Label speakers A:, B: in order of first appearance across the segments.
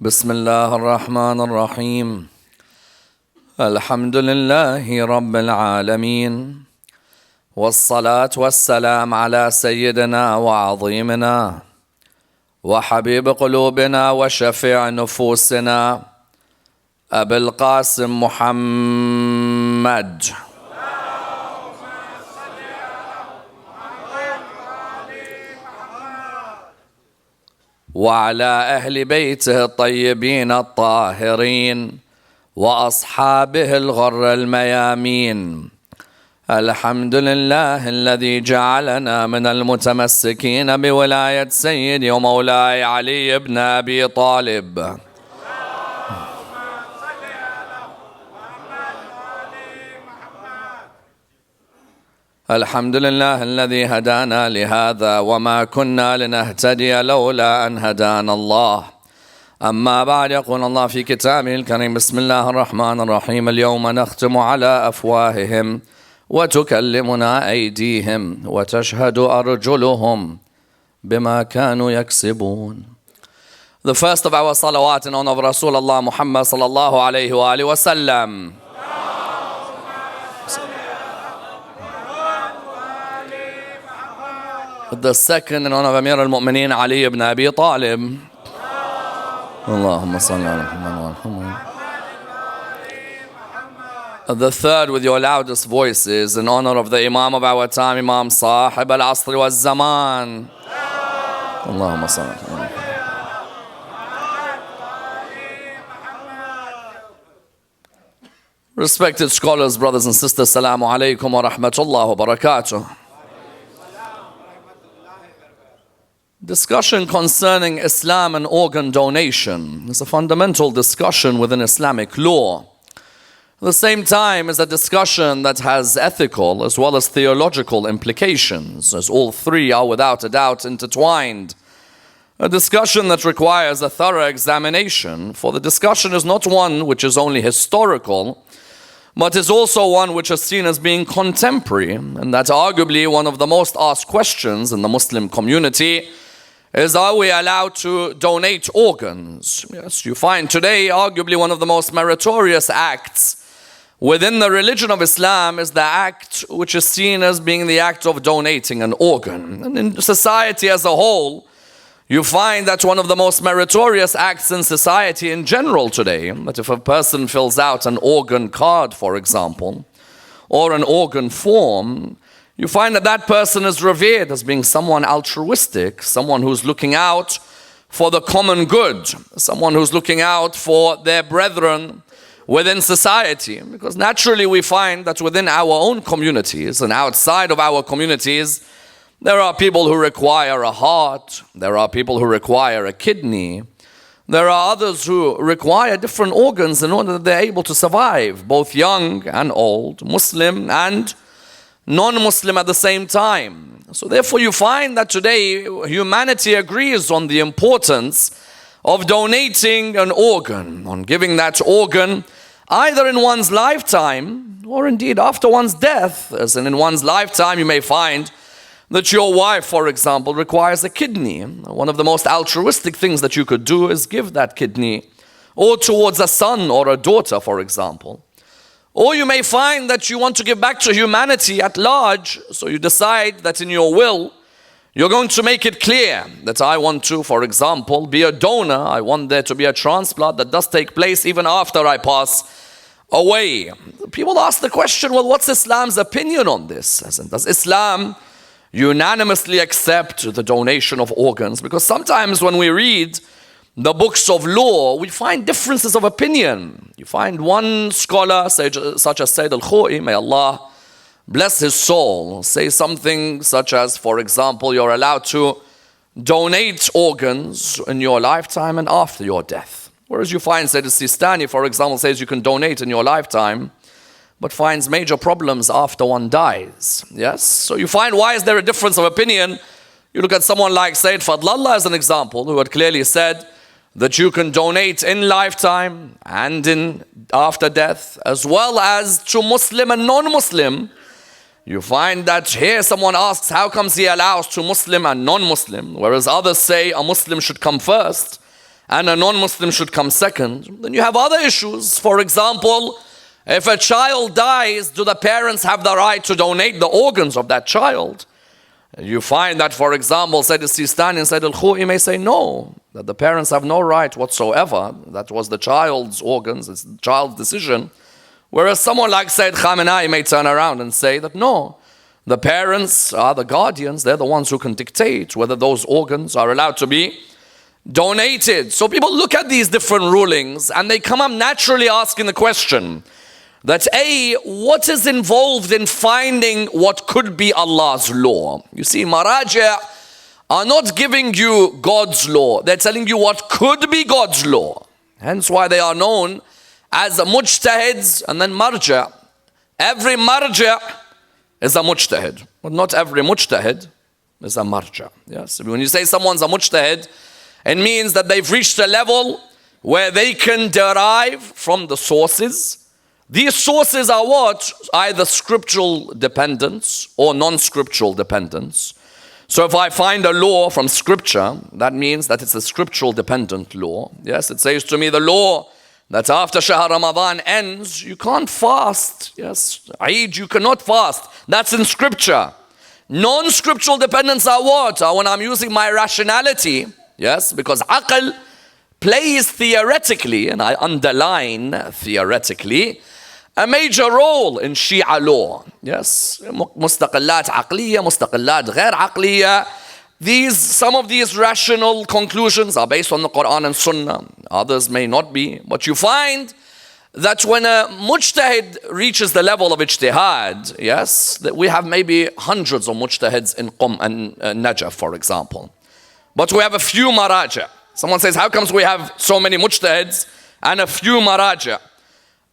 A: بسم الله الرحمن الرحيم الحمد لله رب العالمين والصلاة والسلام على سيدنا وعظيمنا وحبيب قلوبنا وشفيع نفوسنا أبي القاسم محمد وعلى أهل بيته الطيبين الطاهرين وأصحابه الغر الميامين. الحمد لله الذي جعلنا من المتمسكين بولاية سيدي ومولاي علي بن أبي طالب. الحمد لله الذي هدانا لهذا وما كنا لنهتدي لولا أن هدانا الله. أما بعد، يقول الله في كتابه الكريم: بسم الله الرحمن الرحيم. اليوم نختم على أفواههم وتكلمنا أيديهم وتشهد أرجلهم بما كانوا يكسبون. The first of our salawat in honor of Rasulullah Muhammad sallallahu alayhi wa alihi wa sallam. The second in honor of Amir al-Mu'mineen Ali ibn Abi Talib. Allahumma salli ala Muhammad. The third with your loudest voices in honor of the Imam of our time, Imam Sahib al-Asr wa zaman. Allahumma salli ala Muhammad. Respected scholars, brothers and sisters, Assalamu alaikum wa rahmatullah wa barakatuh. Discussion concerning Islam and organ donation is a fundamental discussion within Islamic law. At the same time, is a discussion that has ethical as well as theological implications, as all three are without a doubt intertwined. A discussion that requires a thorough examination, for the discussion is not one which is only historical, but is also one which is seen as being contemporary, and that arguably one of the most asked questions in the Muslim community is, are we allowed to donate organs? Yes, you find today arguably one of the most meritorious acts within the religion of Islam is the act which is seen as being the act of donating an organ. And in society as a whole, you find that one of the most meritorious acts in society in general today, that if a person fills out an organ card, for example, or an organ form, you find that that person is revered as being someone altruistic, someone who's looking out for the common good, someone who's looking out for their brethren within society. Because naturally we find that within our own communities and outside of our communities, there are people who require a heart, there are people who require a kidney, there are others who require different organs in order that they're able to survive, both young and old, Muslim and non-Muslim at the same time. So therefore you find that today humanity agrees on the importance of donating an organ, on giving that organ either in one's lifetime or indeed after one's death. As in one's lifetime you may find that your wife, for example, requires a kidney. One of the most altruistic things that you could do is give that kidney, or towards a son or a daughter, for example. Or you may find that you want to give back to humanity at large, so you decide that in your will, you're going to make it clear that I want to, for example, be a donor. I want there to be a transplant that does take place even after I pass away. People ask the question, well, what's Islam's opinion on this? Does Islam unanimously accept the donation of organs? Because sometimes when we read the books of law, we find differences of opinion. You find one scholar, such as Sayyid al-Khoi, may Allah bless his soul, say something such as, for example, you're allowed to donate organs in your lifetime and after your death. Whereas you find Sayyid al-Sistani, for example, says you can donate in your lifetime, but finds major problems after one dies. Yes? So you find, why is there a difference of opinion? You look at someone like Sayyid Fadlallah as an example, who had clearly said that you can donate in lifetime and in after death, as well as to Muslim and non-Muslim. You find that here someone asks, how comes he allows to Muslim and non-Muslim, whereas others say a Muslim should come first and a non-Muslim should come second, then you have other issues. For example, if a child dies, do the parents have the right to donate the organs of that child? You find that, for example, Sayyid al-Sistani and Sayyid al-Khou'i may say no, that the parents have no right whatsoever. That was the child's organs, it's the child's decision. Whereas someone like Sayyid Khamenei may turn around and say that no, the parents are the guardians, they're the ones who can dictate whether those organs are allowed to be donated. So people look at these different rulings and they come up naturally asking the question that what is involved in finding what could be Allah's law? You see, Maraji' are not giving you God's law. They're telling you what could be God's law. Hence why they are known as mujtahids and then marja'. Every marja' is a mujtahid. But not every mujtahid is a marja'. Yes. When you say someone's a mujtahid, it means that they've reached a level where they can derive from the sources. These sources are what? Either scriptural dependence or non-scriptural dependence. So if I find a law from scripture, that means that it's a scriptural dependent law. Yes, it says to me the law that after Shahr Ramadan ends, you can't fast. Yes, Eid, you cannot fast. That's in scripture. Non-scriptural dependence are what? Are when I'm using my rationality. Yes, because aql plays theoretically, and I underline theoretically, a major role in Shia law. Yes, mustaqillat aqliya, mustaqillat ghair aqliya. Some of these rational conclusions are based on the Quran and Sunnah. Others may not be. But you find that when a mujtahid reaches the level of ijtihad, yes, that we have maybe hundreds of mujtahids in Qum and Najaf, for example. But we have a few maraja'. Someone says, how comes we have so many mujtahids and a few maraja'?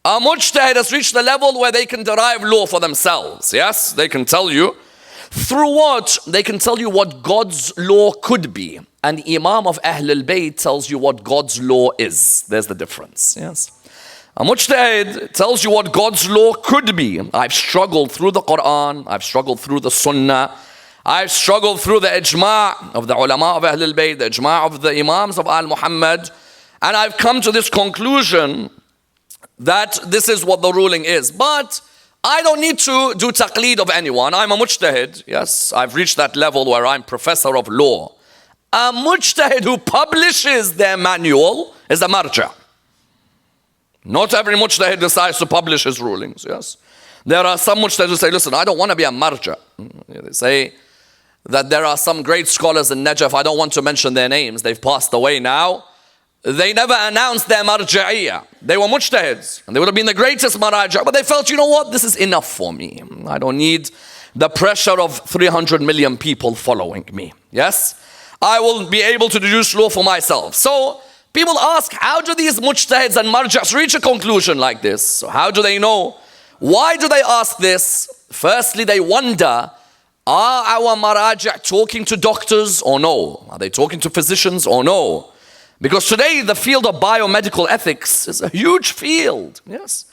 A: A mujtahid has reached the level where they can derive law for themselves. Yes, they can tell you. Through what? They can tell you what God's law could be. And Imam of Ahl al-Bayt tells you what God's law is. There's the difference. Yes. A mujtahid tells you what God's law could be. I've struggled through the Quran. I've struggled through the Sunnah. I've struggled through the ijma' of the ulama of Ahl al-Bayt, the ijma' of the Imams of Al-Muhammad. And I've come to this conclusion that this is what the ruling is. But I don't need to do taqleed of anyone. I'm a mujtahid. Yes, I've reached that level where I'm professor of law. A mujtahid who publishes their manual is a marja'. Not every mujtahid decides to publish his rulings. Yes, there are some mujtahids who say, listen, I don't want to be a marja'. They say that there are some great scholars in Najaf, I don't want to mention their names, they've passed away now. They never announced their marja'iyah. They were mujtahids. And they would have been the greatest maraja'. But they felt, you know what? This is enough for me. I don't need the pressure of 300 million people following me. Yes? I will be able to deduce law for myself. So people ask, how do these mujtahids and marja'as reach a conclusion like this? So how do they know? Why do they ask this? Firstly, they wonder, are our maraja' talking to doctors or no? Are they talking to physicians or no? Because today the field of biomedical ethics is a huge field. Yes,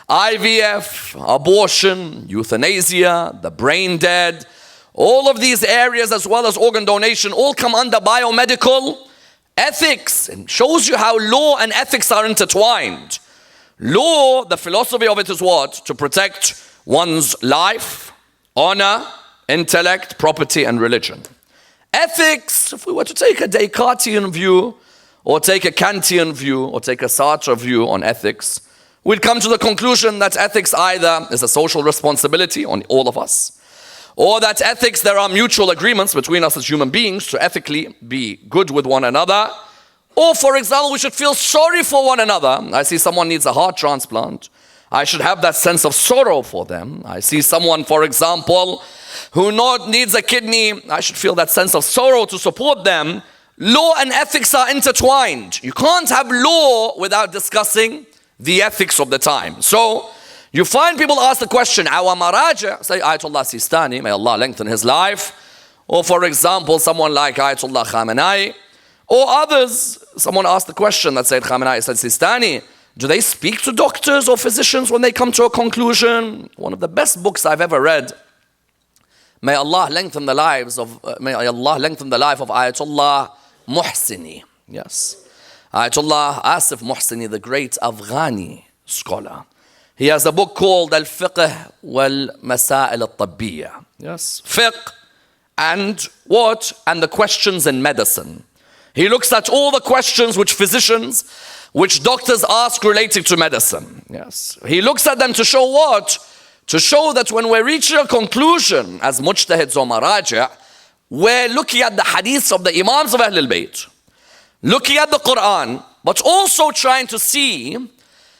A: IVF, abortion, euthanasia, the brain dead, all of these areas as well as organ donation all come under biomedical ethics. And shows you how law and ethics are intertwined. Law, the philosophy of it is what? To protect one's life, honor, intellect, property and religion. Ethics, if we were to take a Descartesian view, or take a Kantian view, or take a Sartre view on ethics, we'd come to the conclusion that ethics either is a social responsibility on all of us, or that ethics, there are mutual agreements between us as human beings to ethically be good with one another, or for example, we should feel sorry for one another. I see someone needs a heart transplant. I should have that sense of sorrow for them. I see someone, for example, who needs a kidney. I should feel that sense of sorrow to support them. Law and ethics are intertwined. You can't have law without discussing the ethics of the time. So you find people ask the question, our maraja, say Ayatollah Sistani, may Allah lengthen his life, or for example, someone like Ayatollah Khamenei, or others. Someone asked the question that said Khamenei said, Sistani, do they speak to doctors or physicians when they come to a conclusion? One of the best books I've ever read. May Allah lengthen the life of Ayatollah Muhsini. Yes. Ayatollah Asif Muhsini, the great Afghani scholar. He has a book called Al-Fiqh wal-Masail al-Tabbiyya. Yes, fiqh and what? And the questions in medicine. He looks at all the questions which physicians, which doctors ask relating to medicine. Yes, he looks at them to show what? To show that when we're reaching a conclusion as mujtahids or maraja', we're looking at the hadiths of the Imams of Ahlul Bayt, looking at the Quran, but also trying to see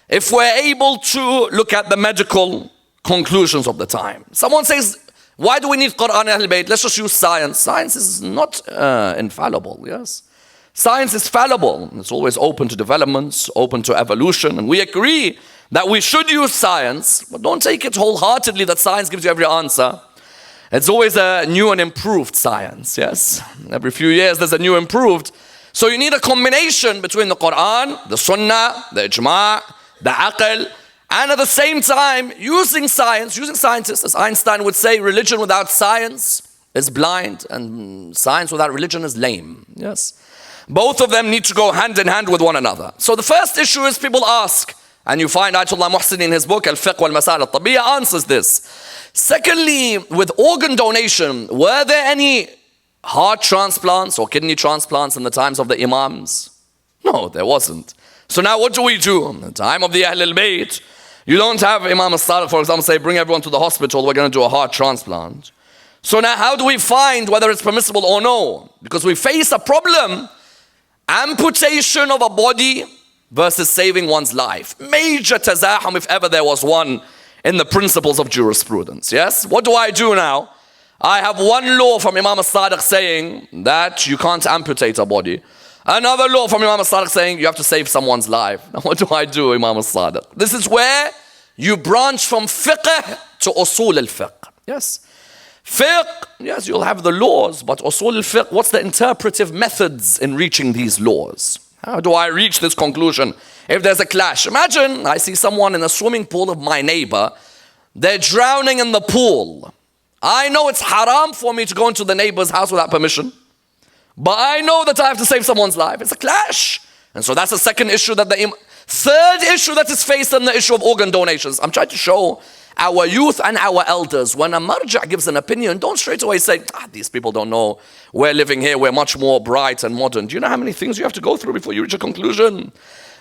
A: if we're able to look at the medical conclusions of the time. Someone says, why do we need Quran and Ahlul Bayt? Let's just use science. Science is not infallible, yes? Science is fallible. It's always open to developments, open to evolution, and we agree that we should use science, but don't take it wholeheartedly that science gives you every answer. It's always a new and improved science, yes? Every few years there's a new improved. So you need a combination between the Quran, the Sunnah, the Ijma', the Aql, and at the same time using science, using scientists. As Einstein would say, religion without science is blind, and science without religion is lame, yes? Both of them need to go hand in hand with one another. So the first issue is people ask, and you find Ayatollah Muhsini in his book, Al-Fiqh wal-Masail al-Tabbiyya, answers this. Secondly, with organ donation, were there any heart transplants or kidney transplants in the times of the Imams? No, there wasn't. So now what do we do? In the time of the Ahlul Bayt, you don't have Imam al-Sadiq, for example, say, bring everyone to the hospital, we're going to do a heart transplant. So now how do we find whether it's permissible or no? Because we face a problem, amputation of a body versus saving one's life. Major tazahum, if ever there was one, in the principles of jurisprudence, yes? What do I do now? I have one law from Imam al-Sadiq saying that you can't amputate a body. Another law from Imam al-Sadiq saying you have to save someone's life. Now what do I do, Imam al-Sadiq? This is where you branch from fiqh to usul al-fiqh. Yes. Fiqh, yes, you'll have the laws, but usul al-fiqh, what's the interpretive methods in reaching these laws? How do I reach this conclusion? If there's a clash, imagine I see someone in a swimming pool of my neighbor, they're drowning in the pool. I know it's haram for me to go into the neighbor's house without permission, but I know that I have to save someone's life. It's a clash. And so that's the second issue that third issue that is faced in the issue of organ donations. I'm trying to show our youth and our elders, when a marja' gives an opinion, don't straight away say, these people don't know. We're living here, we're much more bright and modern. Do you know how many things you have to go through before you reach a conclusion?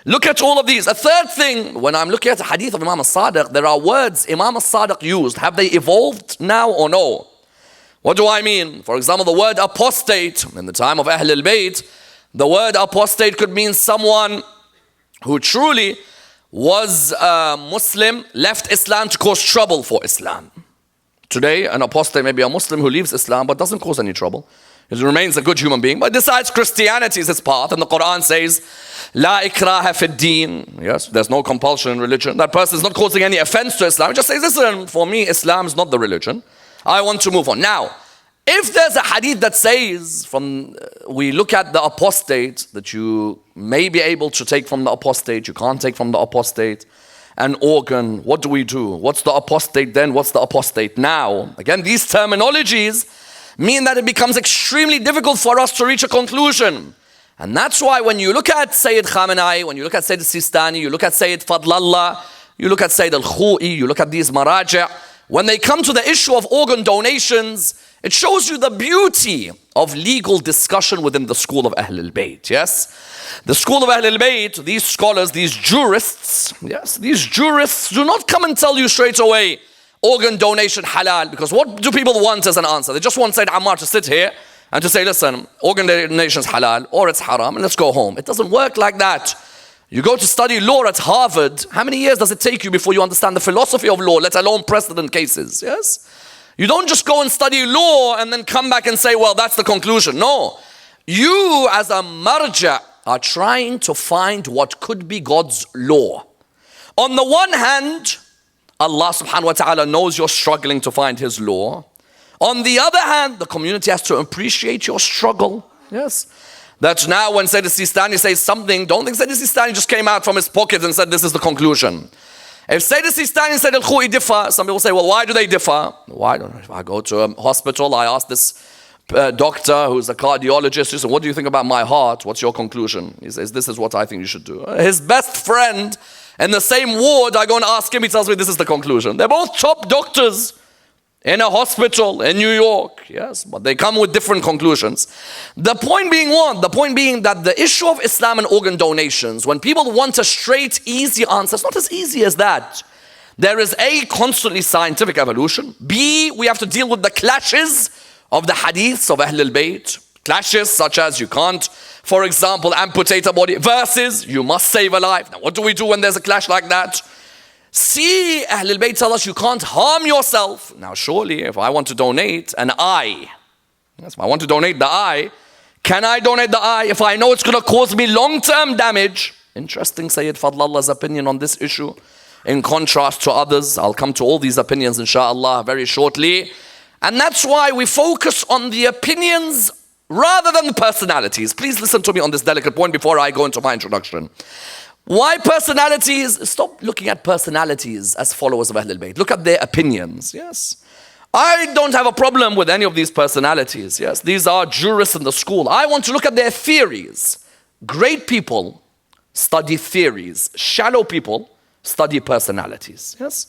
A: Look at all of these. A third thing, when I'm looking at the hadith of Imam al-Sadiq, there are words Imam al-Sadiq used. Have they evolved now or no? What do I mean? For example, the word apostate, in the time of Ahlul Bayt, the word apostate could mean someone who truly was a Muslim, left Islam to cause trouble for Islam. Today, an apostate may be a Muslim who leaves Islam but doesn't cause any trouble. He remains a good human being, but decides Christianity is his path, and the Quran says, La ikraha fid deen. Yes, there's no compulsion in religion. That person is not causing any offense to Islam. He just says, listen, for me, Islam is not the religion. I want to move on. Now, if there's a hadith that says, we look at the apostate, that you may be able to take from the apostate, you can't take from the apostate, an organ, what do we do? What's the apostate then? What's the apostate now? Again, these terminologies mean that it becomes extremely difficult for us to reach a conclusion. And that's why when you look at Sayyid Khamenei, when you look at Sayyid Sistani, you look at Sayyid Fadlallah, you look at Sayyid Al-Khou'i, you look at these maraja', when they come to the issue of organ donations, it shows you the beauty of legal discussion within the school of Ahlul Bayt, yes? The school of Ahlul Bayt, these scholars, these jurists, yes, these jurists do not come and tell you straight away, organ donation halal, because what do people want as an answer? They just want Sayyid Ammar to sit here and to say, listen, organ donation is halal or it's haram and let's go home. It doesn't work like that. You go to study law at Harvard, how many years does it take you before you understand the philosophy of law, let alone precedent cases, yes? You don't just go and study law and then come back and say, well, that's the conclusion. No. You as a marja' are trying to find what could be God's law. On the one hand, Allah subhanahu wa ta'ala knows you're struggling to find His law. On the other hand, the community has to appreciate your struggle. Yes. That now when Sayyid Sistani says something, don't think Sayyid Sistani just came out from his pocket and said this is the conclusion. If Sayyid Sistani and Sayyid Al-Khou'i differ, some people say, well, why do they differ? Why don't I? If I go to a hospital, I ask this doctor who's a cardiologist. He said, what do you think about my heart? What's your conclusion? He says, this is what I think you should do. His best friend in the same ward, I go and ask him, he tells me this is the conclusion. They're both top doctors in a hospital in New York, yes, but they come with different conclusions. The point being what? The point being that the issue of Islam and organ donations, when people want a straight, easy answer, it's not as easy as that. There is A, constantly scientific evolution. B, we have to deal with the clashes of the hadiths of Ahlul Bayt. Clashes such as you can't, for example, amputate a body, versus you must save a life. Now what do we do when there's a clash like that? See, Ahlul Bayt tell us you can't harm yourself. Now surely if I want to donate an eye, yes, if I want to donate the eye, can I donate the eye if I know it's going to cause me long-term damage? Interesting Sayyid Fadlullah's opinion on this issue. In contrast to others, I'll come to all these opinions inshallah very shortly. And that's why we focus on the opinions rather than the personalities. Please listen to me on this delicate point before I go into my introduction. Why personalities? Stop looking at personalities as followers of Ahlul Bayt. Look at their opinions, yes. I don't have a problem with any of these personalities, yes. These are jurists in the school. I want to look at their theories. Great people study theories. Shallow people study personalities, yes.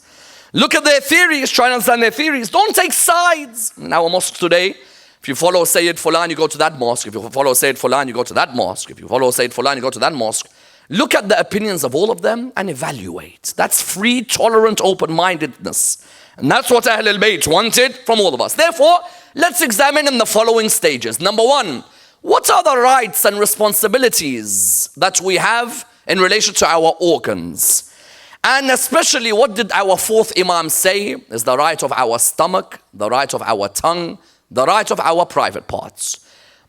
A: Look at their theories, try and understand their theories. Don't take sides. In our mosque today, if you follow Sayyid Fulan, you go to that mosque. If you follow Sayyid Fulan, you go to that mosque. If you follow Sayyid Fulan, you go to that mosque. Look at the opinions of all of them and evaluate. That's free, tolerant, open-mindedness. And that's what Ahlul Bayt wanted from all of us. Therefore, let's examine in the following stages. Number one, what are the rights and responsibilities that we have in relation to our organs? And especially, what did our fourth Imam say is the right of our stomach, the right of our tongue, the right of our private parts.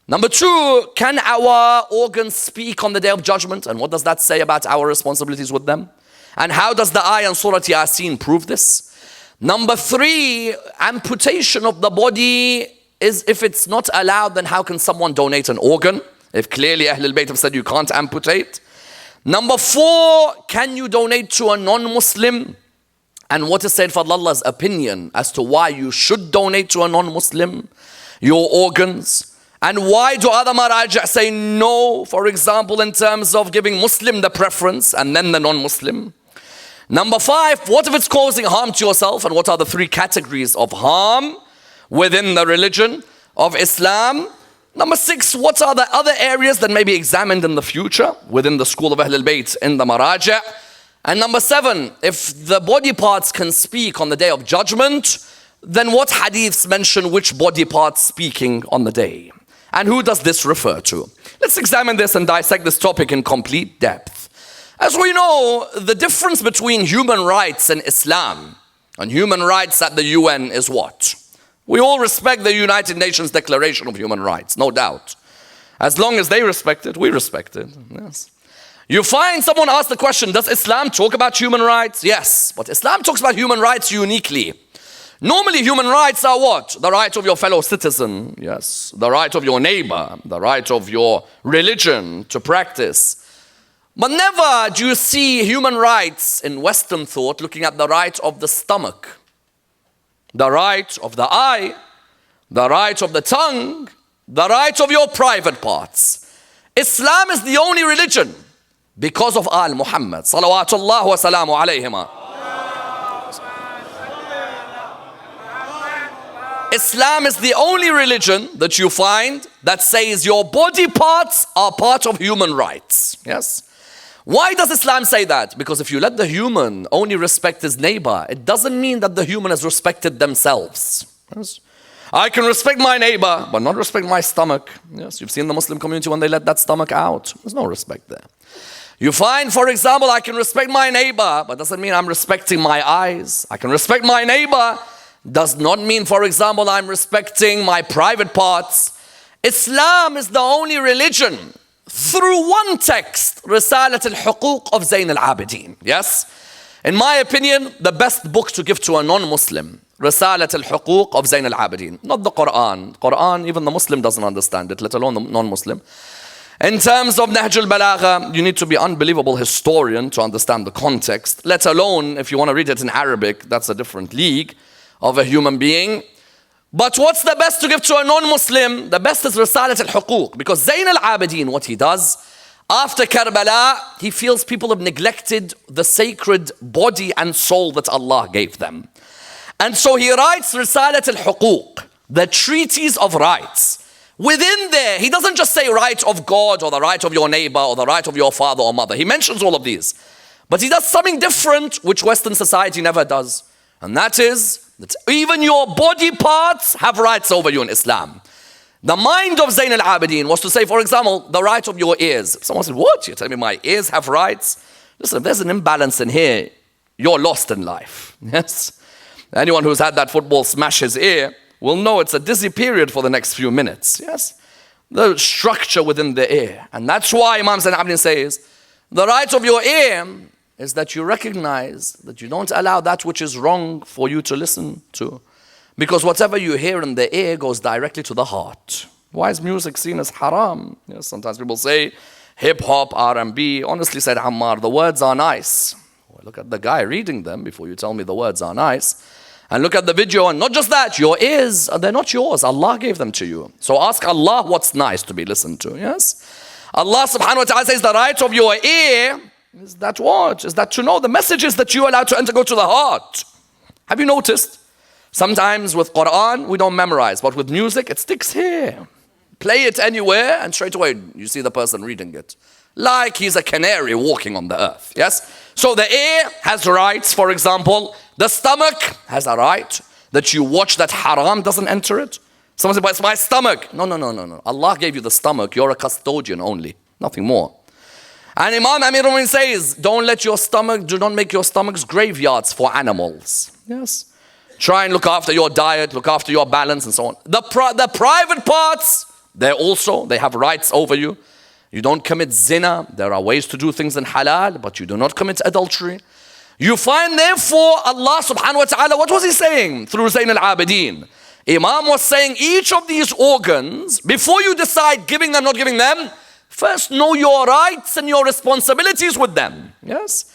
A: Number two, can our organs speak on the Day of Judgment? And what does that say about our responsibilities with them? And how does the ayah in Surah Yasin prove this? Number three, amputation of the body is, if it's not allowed, then how can someone donate an organ? If clearly Ahlul Bayt have said you can't amputate. Number four, can you donate to a non-Muslim? And what is Sayyid Fadlullah's opinion as to why you should donate to a non-Muslim your organs? And why do other maraj' say no, for example, in terms of giving Muslim the preference and then the non-Muslim? Number five, what if it's causing harm to yourself? And what are the three categories of harm within the religion of Islam? Number six, what are the other areas that may be examined in the future within the school of Ahlul Bayt in the maraj'? And number seven, if the body parts can speak on the Day of Judgment, then what hadiths mention which body parts speaking on the day? And who does this refer to? Let's examine this and dissect this topic in complete depth. As we know, the difference between human rights and Islam and human rights at the UN is what? We all respect the United Nations Declaration of Human Rights, no doubt. As long as they respect it, we respect it. Yes. You find someone ask the question, does Islam talk about human rights? Yes, but Islam talks about human rights uniquely. Normally human rights are what? The right of your fellow citizen, yes. The right of your neighbor, the right of your religion to practice. But never do you see human rights in Western thought looking at the right of the stomach, the right of the eye, the right of the tongue, the right of your private parts. Islam is the only religion because of Al Muhammad, salawatullah wa salamu alayhima. Islam is the only religion that you find that says your body parts are part of human rights. Yes? Why does Islam say that? Because if you let the human only respect his neighbor, it doesn't mean that the human has respected themselves. Yes? I can respect my neighbor, but not respect my stomach. Yes, you've seen the Muslim community when they let that stomach out. There's no respect there. You find, for example, I can respect my neighbor, but doesn't mean I'm respecting my eyes. I can respect my neighbor, does not mean, for example, I'm respecting my private parts. Islam is the only religion through one text, Risalat al-Huquq of Zayn al-Abidin. Yes? In my opinion, the best book to give to a non-Muslim, Risalat al-Huquq of Zayn al-Abidin. Not the Quran. Quran, even the Muslim doesn't understand it, let alone the non-Muslim. In terms of Nahj al-Balagha, you need to be an unbelievable historian to understand the context, let alone if you want to read it in Arabic, that's a different league of a human being. But what's the best to give to a non-Muslim? The best is Risalat al-Huquq. Because Zayn al-Abidin, what he does, after Karbala, he feels people have neglected the sacred body and soul that Allah gave them. And so he writes Risalat al-Huquq, the treatise of rights. Within there, he doesn't just say right of God or the right of your neighbor or the right of your father or mother. He mentions all of these. But he does something different which Western society never does. And that is that even your body parts have rights over you in Islam. The mind of Zayn al-Abidin was to say, for example, the right of your ears. Someone said, what? You're telling me my ears have rights? Listen, if there's an imbalance in here, you're lost in life. Yes? Anyone who's had that football smash his ear will know it's a dizzy period for the next few minutes. Yes? The structure within the ear. And that's why Imam Zayn al-Abidin says, the right of your ear is that you recognize that you don't allow that which is wrong for you to listen to. Because whatever you hear in the ear goes directly to the heart. Why is music seen as haram? Yes, sometimes people say hip-hop, R&B. Honestly, said Ammar, the words are nice. Well, look at the guy reading them before you tell me the words are nice. And look at the video, and not just that, your ears, they're not yours. Allah gave them to you. So ask Allah what's nice to be listened to, yes? Allah subhanahu wa ta'ala says the right of your ear is that what? Is that to know the messages that you allow to enter go to the heart. Have you noticed? Sometimes with Quran, we don't memorize, but with music, it sticks here. Play it anywhere, and straight away, you see the person reading it. Like he's a canary walking on the earth, yes? So the ear has rights, for example. The stomach has a right that you watch that haram doesn't enter it. Someone says, but it's my stomach. No. Allah gave you the stomach. You're a custodian only, nothing more. And Imam Amir al-Mu'minin says, do not make your stomachs graveyards for animals. Yes. Try and look after your diet, look after your balance and so on. The private parts, they have rights over you. You don't commit zina. There are ways to do things in halal, but you do not commit adultery. You find therefore Allah subhanahu wa ta'ala, what was he saying through Zayn al-Abidin? Imam was saying each of these organs, before you decide giving them, not giving them, first know your rights and your responsibilities with them. Yes?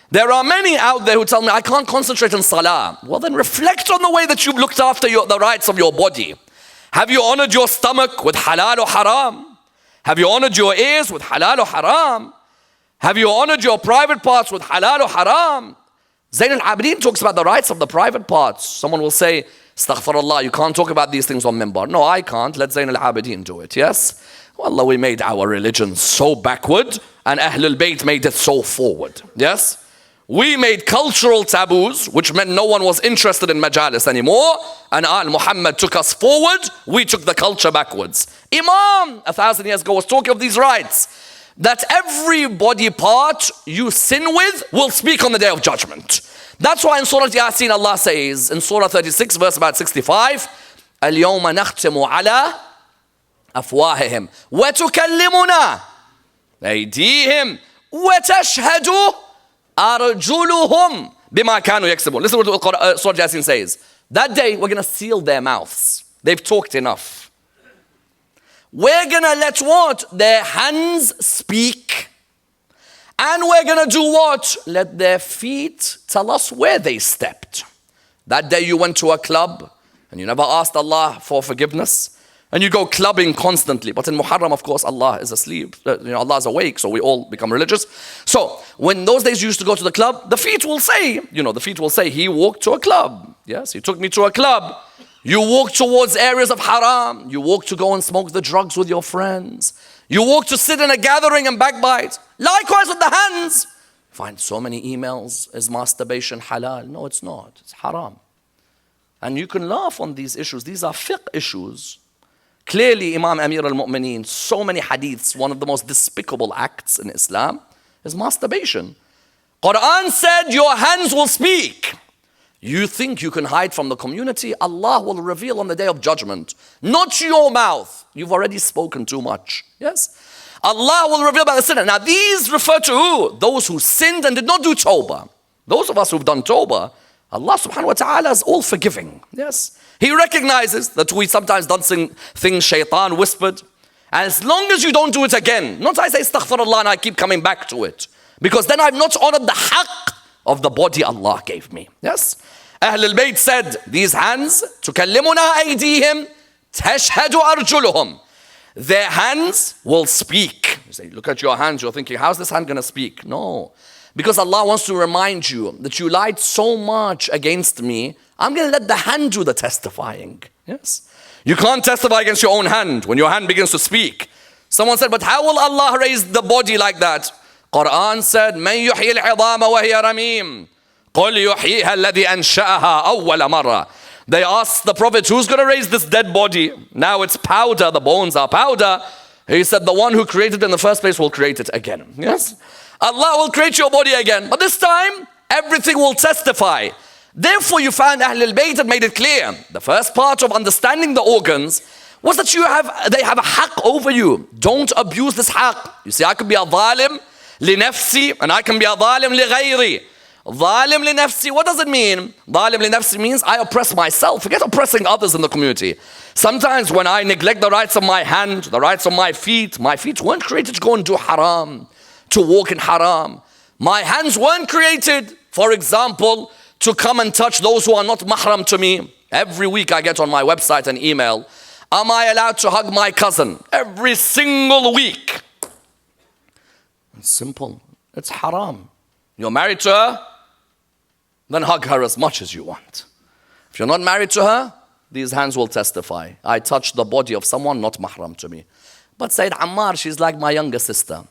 A: There are many out there who tell me, I can't concentrate on salah. Well then reflect on the way that you've looked after the rights of your body. Have you honored your stomach with halal or haram? Have you honored your ears with halal or haram? Have you honored your private parts with halal or haram? Zayn al-Abidin talks about the rights of the private parts. Someone will say, astaghfirullah, you can't talk about these things on minbar. No, I can't. Let Zayn al-Abidin do it, yes? Wallah, we made our religion so backward and Ahlul Bayt made it so forward, yes? We made cultural taboos, which meant no one was interested in majalis anymore. And Muhammad took us forward. We took the culture backwards. Imam, 1,000 years ago, was talking of these rights. That every body part you sin with will speak on the day of judgment. That's why in Surah Yasin, Allah says, in Surah 36, verse about 65, الْيَوْمَ نَخْتِمُ عَلَىٰ أَفْوَاهِهِمْ وَتُكَلِّمُنَا أَيْدِيهِمْ وَتَشْهَدُ أَرْجُلُهُمْ بِمَا كَانُوا يَكْسِبُونَ. Listen to what Surah Yasin says. That day, we're going to seal their mouths. They've talked enough. We're going to let what? Their hands speak. And we're going to do what? Let their feet tell us where they stepped. That day you went to a club and you never asked Allah for forgiveness. And you go clubbing constantly. But in Muharram, of course, Allah is asleep. Allah is awake, so we all become religious. So, when those days you used to go to the club, the feet will say, he walked to a club. Yes, he took me to a club. You walk towards areas of haram. You walk to go and smoke the drugs with your friends. You walk to sit in a gathering and backbite. Likewise with the hands. Find so many emails. Is masturbation halal? No, it's not. It's haram. And you can laugh on these issues. These are fiqh issues. Clearly, Imam Amir al-Mu'minin, so many hadiths, one of the most despicable acts in Islam is masturbation. Quran said your hands will speak. You think you can hide from the community? Allah will reveal on the day of judgment. Not your mouth. You've already spoken too much. Yes? Allah will reveal by the sinner. Now these refer to who? Those who sinned and did not do tawbah. Those of us who've done tawbah, Allah subhanahu wa ta'ala is all forgiving. Yes? He recognizes that we sometimes done things shaitan whispered. And as long as you don't do it again, not I say astaghfirullah and I keep coming back to it. Because then I've not honored the haqq of the body Allah gave me. Yes? Ahl al-Bayt said, these hands, تُكَلِّمُنَا أَيْدِيهِمْ تَشْهَدُ أَرْجُلُهُم. Their hands will speak. You say, look at your hands, you're thinking, how's this hand going to speak? No. Because Allah wants to remind you that you lied so much against me, I'm going to let the hand do the testifying. Yes. You can't testify against your own hand when your hand begins to speak. Someone said, but how will Allah raise the body like that? Quran said, مَن يُحْيِي الْعِظَامَ وَهِيَ رَمِيمٌ قُلْ يُحْيِيهَا الَّذِي أَنْشَأَهَا أَوَّلَ مَرَّةٍ. They asked the Prophet, who's going to raise this dead body? Now it's powder, the bones are powder. He said, the one who created it in the first place will create it again. Yes? Allah will create your body again. But this time, everything will testify. Therefore, you found Ahl al-Bayt had made it clear. The first part of understanding the organs was that they have a haqq over you. Don't abuse this haqq. You see, I could be a zalim li nafsi, and I can be a zalim li ghayri. Zalim li nafsi, what does it mean? Zalim li nafsi means I oppress myself. Forget oppressing others in the community. Sometimes when I neglect the rights of my hand, the rights of my feet weren't created to go and do haram, to walk in haram. My hands weren't created, for example, to come and touch those who are not mahram to me. Every week I get on my website an email. Am I allowed to hug my cousin? Every single week. It's simple. It's haram. You're married to her? Then hug her as much as you want. If you're not married to her, these hands will testify. I touched the body of someone not mahram to me. But Sayyid Ammar, she's like my younger sister.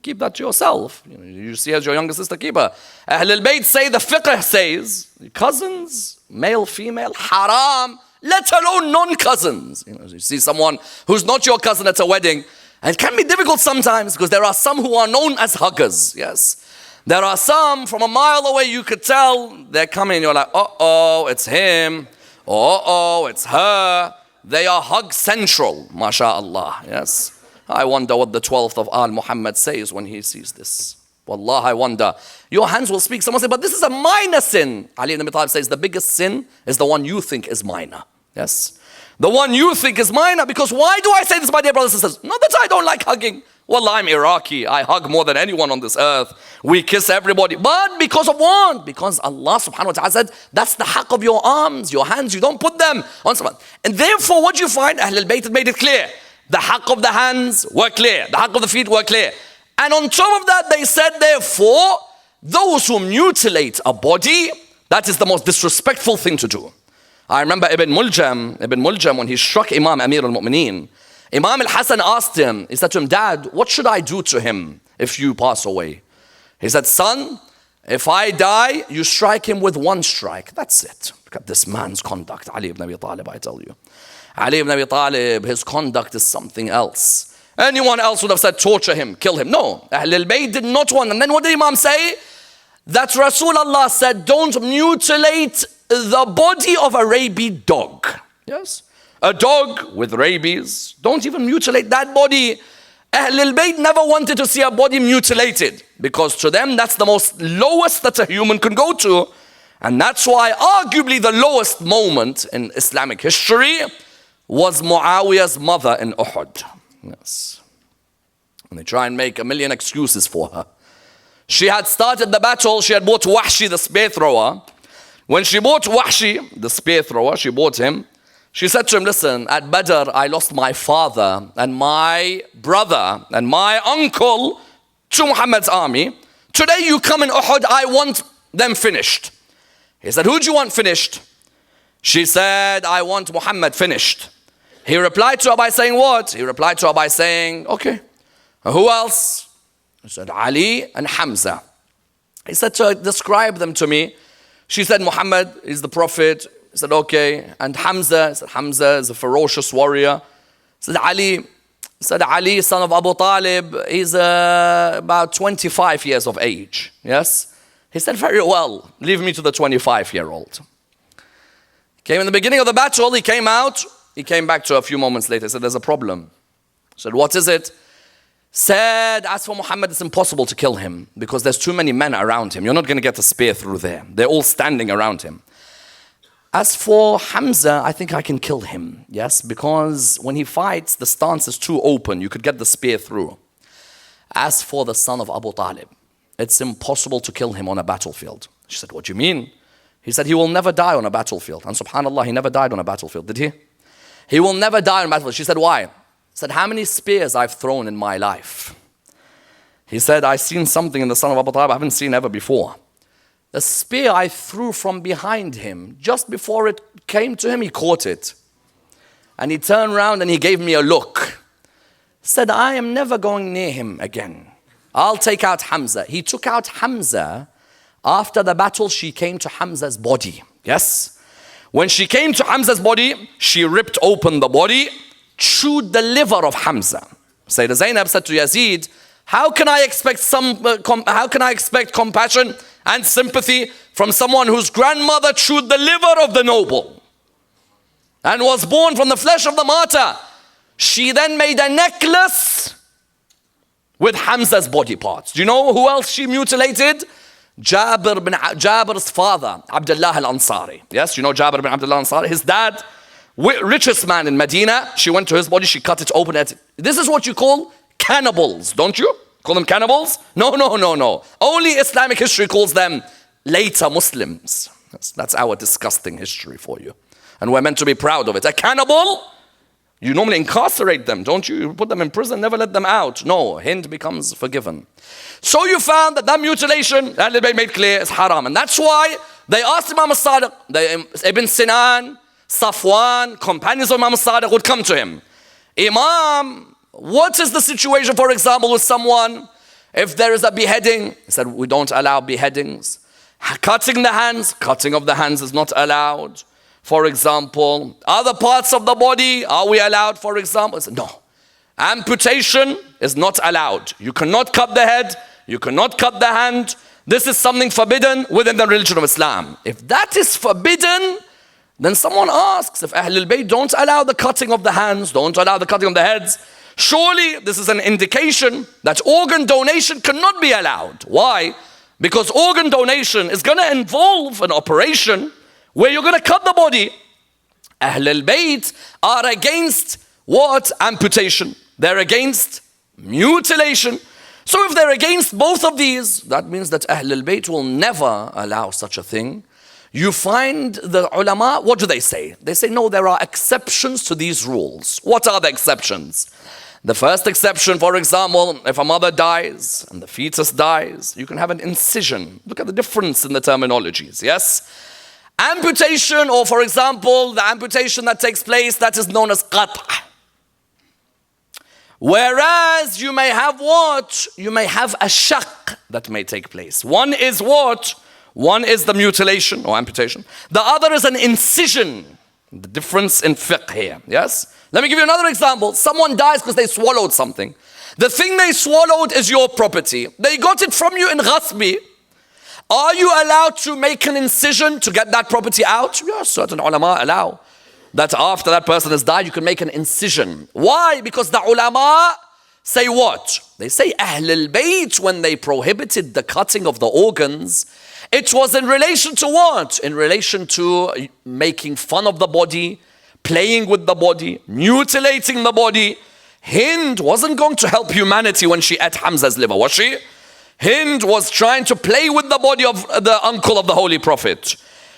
A: Keep that to yourself. You see her as your younger sister, keep her. Ahl al-Bayt say, the fiqh says, cousins, male, female, haram, let alone non-cousins. You see someone who's not your cousin at a wedding, and it can be difficult sometimes because there are some who are known as huggers. Yes. There are some from a mile away you could tell they're coming. You're like, uh-oh, it's him. Uh-oh, it's her. They are hug central, mashallah. Yes. I wonder what the 12th of Al Muhammad says when he sees this. Wallah, I wonder. Your hands will speak. Someone say, but this is a minor sin. Ali ibn Abi Talib says the biggest sin is the one you think is minor. Yes. The one you think is minor, because why do I say this, my dear brothers and sisters? Not that I don't like hugging. Wallah, I'm Iraqi. I hug more than anyone on this earth. We kiss everybody. But because of what? Because Allah subhanahu wa ta'ala said, that's the haqq of your arms, your hands. You don't put them on someone. And therefore, what you find, Ahl al-Bayt had made it clear. The haqq of the hands were clear. The haqq of the feet were clear. And on top of that, they said, therefore, those who mutilate a body, that is the most disrespectful thing to do. I remember Ibn Muljam, when he struck Imam Amir al-Mu'mineen, Imam al-Hasan asked him, he said to him, Dad, what should I do to him if you pass away? He said, son, if I die, you strike him with one strike. That's it. Look at this man's conduct. Ali ibn Abi Talib, I tell you. Ali ibn Abi Talib, his conduct is something else. Anyone else would have said, torture him, kill him. No, Ahl al-Bayt did not want. And then what did Imam say? That Rasulullah said, don't mutilate the body of a rabid dog. Yes? A dog with rabies, don't even mutilate that body. Ahl al-Bayt never wanted to see a body mutilated, because to them that's the most lowest that a human can go to. And that's why arguably the lowest moment in Islamic history was Muawiyah's mother in Uhud. Yes. And they try and make a million excuses for her. She had started the battle, she had bought Wahshi, the spear thrower. When she bought Wahshi, the spear thrower, she bought him. She said to him, listen, at Badr, I lost my father and my brother and my uncle to Muhammad's army. Today you come in Uhud, I want them finished. He said, who do you want finished? She said, I want Muhammad finished. He replied to her by saying what? He replied to her by saying, okay, who else? He said, Ali and Hamza. He said to her, describe them to me. She said, Muhammad is the prophet. He said, okay. And Hamza, he said, Hamza is a ferocious warrior. He said, Ali, son of Abu Talib, he's about 25 years of age. Yes? He said, very well, leave me to the 25-year-old. Came in the beginning of the battle, he came out. He came back to her a few moments later. He said, there's a problem. He said, what is it? Said, as for Muhammad, it's impossible to kill him because there's too many men around him. You're not going to get a spear through there. They're all standing around him. As for Hamza, I think I can kill him. Yes, because when he fights, the stance is too open. You could get the spear through. As for the son of Abu Talib, it's impossible to kill him on a battlefield. She said, what do you mean? He said he will never die on a battlefield. And subhanAllah, he never died on a battlefield, did he? He will never die on a battlefield. She said, why? He said, how many spears I've thrown in my life? He said, I've seen something in the son of Abu Talib I haven't seen ever before. The spear I threw from behind him, just before it came to him, he caught it. And he turned around and he gave me a look. Said, I am never going near him again. I'll take out Hamza. He took out Hamza. After the battle, she came to Hamza's body. Yes? When she came to Hamza's body, she ripped open the body, chewed the liver of Hamza. Sayyidah Zainab said to Yazid, how can I expect compassion and sympathy from someone whose grandmother chewed the liver of the noble and was born from the flesh of the martyr? She then made a necklace with Hamza's body parts. Do you know who else she mutilated? Jabir's father, Abdullah al-Ansari. Yes, you know Jabir bin Abdullah al-Ansari? His dad, richest man in Medina. She went to his body, she cut it open. This is what you call cannibals, don't you? Call them cannibals? No. Only Islamic history calls them later Muslims. That's our disgusting history for you. And we're meant to be proud of it. A cannibal, you normally incarcerate them, don't you? You put them in prison, never let them out. No, Hind becomes forgiven. So you found that mutilation, that made clear, is haram. And that's why they asked Imam al-Sadiq, Ibn Sinan, Safwan, companions of Imam al-Sadiq would come to him. Imam, what is the situation, for example, with someone, if there is a beheading? He said, we don't allow beheadings. Cutting of the hands is not allowed. For example, other parts of the body, are we allowed, for example? He said, no. Amputation is not allowed. You cannot cut the head. You cannot cut the hand. This is something forbidden within the religion of Islam. If that is forbidden, then someone asks, if Ahlul Bayt don't allow the cutting of the hands, don't allow the cutting of the heads, surely this is an indication that organ donation cannot be allowed. Why? Because organ donation is going to involve an operation where you're going to cut the body. Ahlul Bayt are against what? Amputation. They're against mutilation. So if they're against both of these, that means that Ahlul Bayt will never allow such a thing. You find the ulama, what do they say? They say, no, there are exceptions to these rules. What are the exceptions? The first exception, for example, if a mother dies and the fetus dies, you can have an incision. Look at the difference in the terminologies, yes? Amputation, or for example, the amputation that takes place, that is known as qat'. Whereas you may have what? You may have a shaq that may take place. One is what? One is the mutilation or amputation. The other is an incision. The difference in fiqh here, yes? Let me give you another example. Someone dies because they swallowed something. The thing they swallowed is your property. They got it from you in ghasbi. Are you allowed to make an incision to get that property out? Yes, certain ulama allow that after that person has died, you can make an incision. Why? Because the ulama say what? They say Ahlul Bayt, when they prohibited the cutting of the organs, it was in relation to what? In relation to making fun of the body, playing with the body, mutilating the body. Hind wasn't going to help humanity when she ate Hamza's liver, was she? Hind was trying to play with the body of the uncle of the Holy Prophet.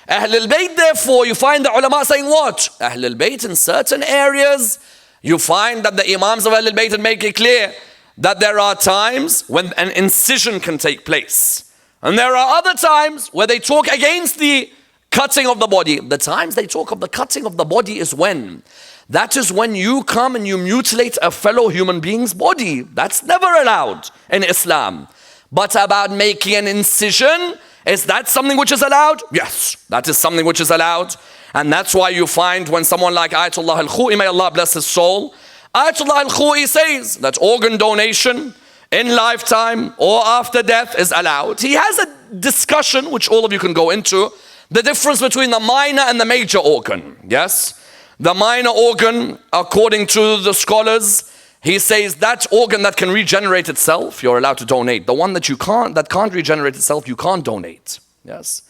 A: Ahlul Bayt, therefore, you find the ulama saying what? Ahlul Bayt in certain areas, you find that the imams of Ahlul Bayt make it clear that there are times when an incision can take place. And there are other times where they talk against the cutting of the body. The times they talk of the cutting of the body is when? That is when you come and you mutilate a fellow human being's body. That's never allowed in Islam. But about making an incision, is that something which is allowed? Yes, that is something which is allowed. And that's why you find when someone like Ayatollah al-Khu'i, may Allah bless his soul, Ayatollah al-Khu'i says that organ donation in lifetime or after death is allowed. He has a discussion, which all of you can go into, the difference between the minor and the major organ. Yes? The minor organ, according to the scholars, he says that organ that can regenerate itself, you're allowed to donate. The one that can't regenerate itself, you can't donate. Yes.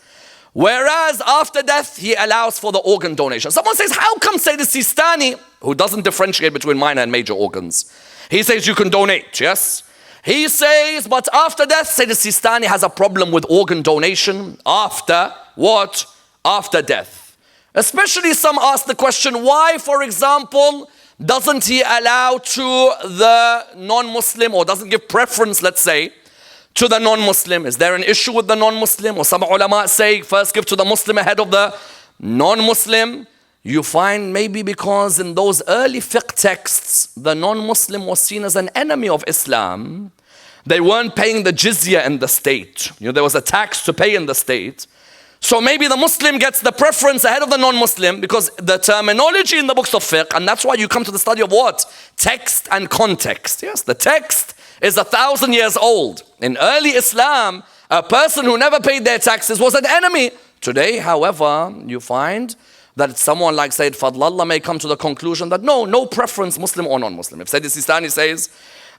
A: Whereas after death, he allows for the organ donation. Someone says, how come Sayyid Sistani, who doesn't differentiate between minor and major organs, he says you can donate, yes? He says, but after death, Sayyid Sistani has a problem with organ donation after what? after death. Especially some ask the question, why, for example, doesn't he allow to the non-Muslim, or doesn't give preference, let's say, to the non-Muslim? Is there an issue with the non-Muslim? Or some ulama say first give to the Muslim ahead of the non-Muslim. You find maybe because in those early fiqh texts, the non-Muslim was seen as an enemy of Islam. They weren't paying the jizya in the state. There was a tax to pay in the state. So maybe the Muslim gets the preference ahead of the non-Muslim because the terminology in the books of fiqh, and that's why you come to the study of what? Text and context. Yes, the text is 1,000 years old. In early Islam, a person who never paid their taxes was an enemy. Today, however, you find that someone like Sayyid Fadlallah may come to the conclusion that no preference, Muslim or non-Muslim. If Sayyid Sistani says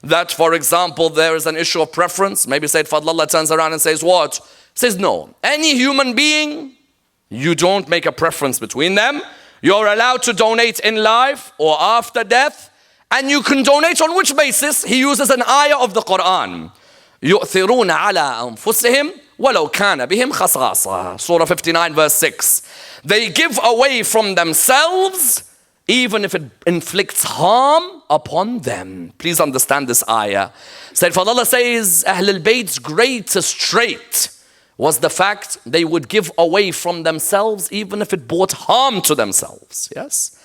A: that, for example, there is an issue of preference, maybe Sayyid Fadlallah turns around and says what? Says no. Any human being, you don't make a preference between them. You're allowed to donate in life or after death. And you can donate on which basis? He uses an ayah of the Quran. يُؤْثِرُونَ عَلَىٰ أَنفُسِهِمْ وَلَوْ كَانَ بِهِمْ خَصَاصَةٌ. Surah 59 verse 6. They give away from themselves even if it inflicts harm upon them. Please understand this ayah. Sayyid Fadlallah says Ahlul Bayt's greatest trait was the fact they would give away from themselves even if it brought harm to themselves. Yes?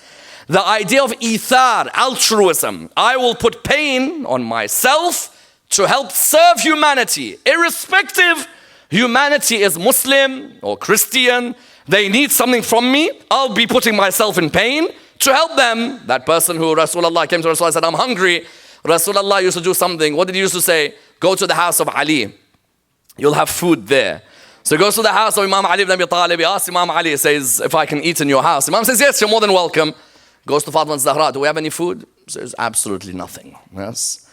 A: The idea of ithar, altruism. I will put pain on myself to help serve humanity. Irrespective, humanity is Muslim or Christian. They need something from me. I'll be putting myself in pain to help them. That person who Rasulullah came to Rasulullah and said, I'm hungry. Rasulullah used to do something. What did he used to say? Go to the house of Ali. You'll have food there. So he goes to the house of Imam Ali ibn Abi Talib. He asks Imam Ali, he says, if I can eat in your house. Imam says, yes, you're more than welcome. Goes to Fatima Zahra, do we have any food? Says, absolutely nothing. Yes.